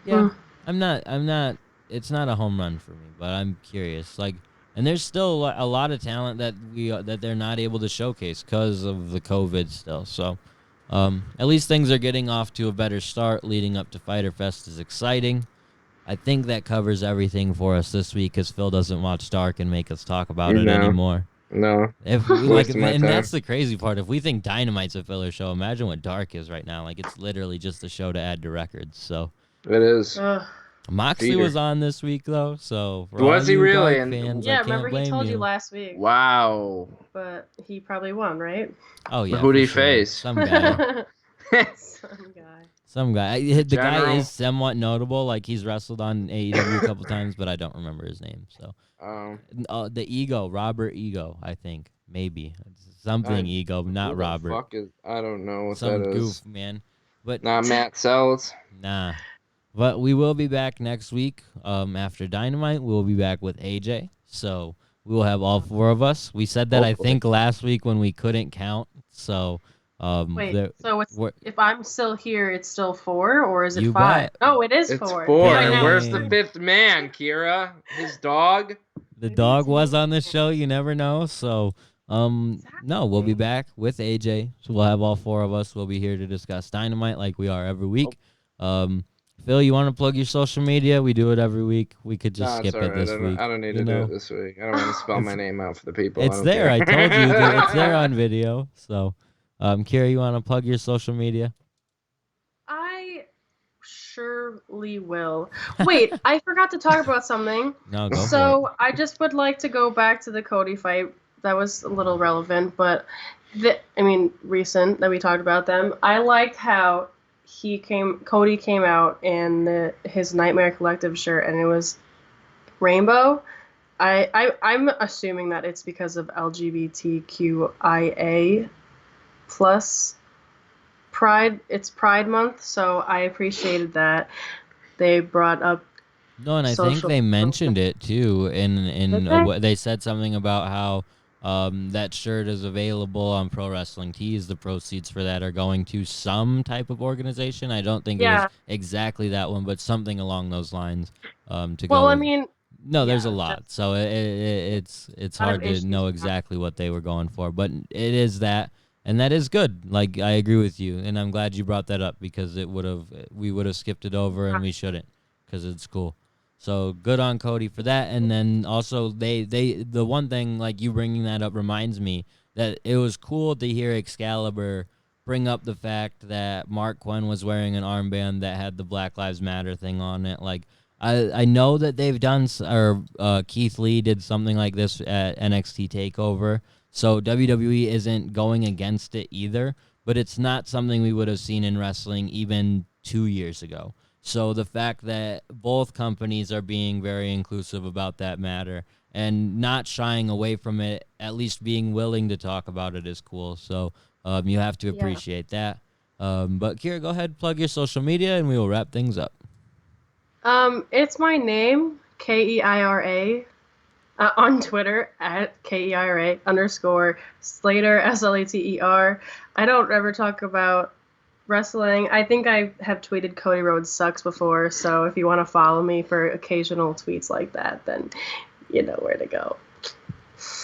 yeah, I'm not. It's not a home run for me, but I'm curious. Like, and there's still a lot of talent that they're not able to showcase because of the COVID still. So at least things are getting off to a better start. Leading up to Fyter Fest is exciting. I think that covers everything for us this week, because Phil doesn't watch Dark and make us talk about it anymore. No. And that's the crazy part. If we think Dynamite's a filler show, imagine what Dark is right now. Like, it's literally just a show to add to records. So it is. Moxley was on this week, though. So was he really? Dark fans, yeah, I can't remember he told you you last week. Wow. But he probably won, right? Oh yeah. Who did he sure. face? Some guy. Some guy. The guy is somewhat notable. Like, he's wrestled on AEW a couple times, but I don't remember his name. So, the Ego, Robert Ego, I think, maybe something Ego, not Robert. I don't know what Some that is. goof, man. But not Matt Sells. Nah. But we will be back next week. After Dynamite, we'll be back with AJ. So we will have all four of us. We said that I think last week when we couldn't count. So. Wait, so if I'm still here, it's still 4, or is it 5? Bet. No, it is it's 4. 4. Right and where's the 5th man, Keira? His dog? The dog was on the show. You never know. So, no, we'll be back with AJ. So we'll have all 4 of us. We'll be here to discuss Dynamite like we are every week. Phil, you want to plug your social media? We do it every week. We could just skip it this week. I don't need to do it this week. I don't want to spell my name out for the people. It's there. Care. I told you. It's there on video. So. Keira, you want to plug your social media? I surely will. Wait, I forgot to talk about something. No, go So for it. I just would like to go back to the Cody fight. That was a little relevant, but recent that we talked about them. I liked how Cody came out in his Nightmare Collective shirt, and it was rainbow. I'm assuming that it's because of LGBTQIA plus Pride. It's Pride Month, so I appreciated that they brought up. No, and I think they mentioned it too. They said something about how that shirt is available on Pro Wrestling Tees. The proceeds for that are going to some type of organization. I don't think it was exactly that one, but something along those lines. There's a lot, so it's hard to know exactly what they were going for, but it is that. And that is good. Like, I agree with you, and I'm glad you brought that up, because we would have skipped it over, and we shouldn't, because it's cool. So good on Cody for that. And then also the one thing, like, you bringing that up reminds me that it was cool to hear Excalibur bring up the fact that Mark Quinn was wearing an armband that had the Black Lives Matter thing on it. Like, I know that they've done, or Keith Lee did something like this at NXT TakeOver. So WWE isn't going against it either, but it's not something we would have seen in wrestling even 2 years ago. So the fact that both companies are being very inclusive about that matter and not shying away from it, at least being willing to talk about it, is cool. So you have to appreciate that. But Keira, go ahead, plug your social media, and we will wrap things up. It's my name, Keira. On Twitter at Keira_Slater, SLATER. I don't ever talk about wrestling. I think I have tweeted Cody Rhodes sucks before, so if you want to follow me for occasional tweets like that, then you know where to go.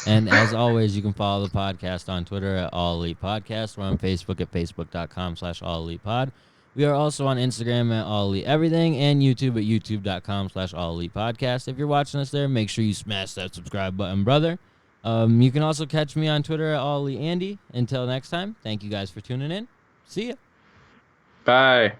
And as always, you can follow the podcast on Twitter at All Elite Podcast. We're on Facebook at facebook.com/AllElitePod. We are also on Instagram at All Elite Everything and YouTube at youtube.com/All Elite Podcast. If you're watching us there, make sure you smash that subscribe button, brother. You can also catch me on Twitter at All Elite Andy. Until next time, thank you guys for tuning in. See ya. Bye.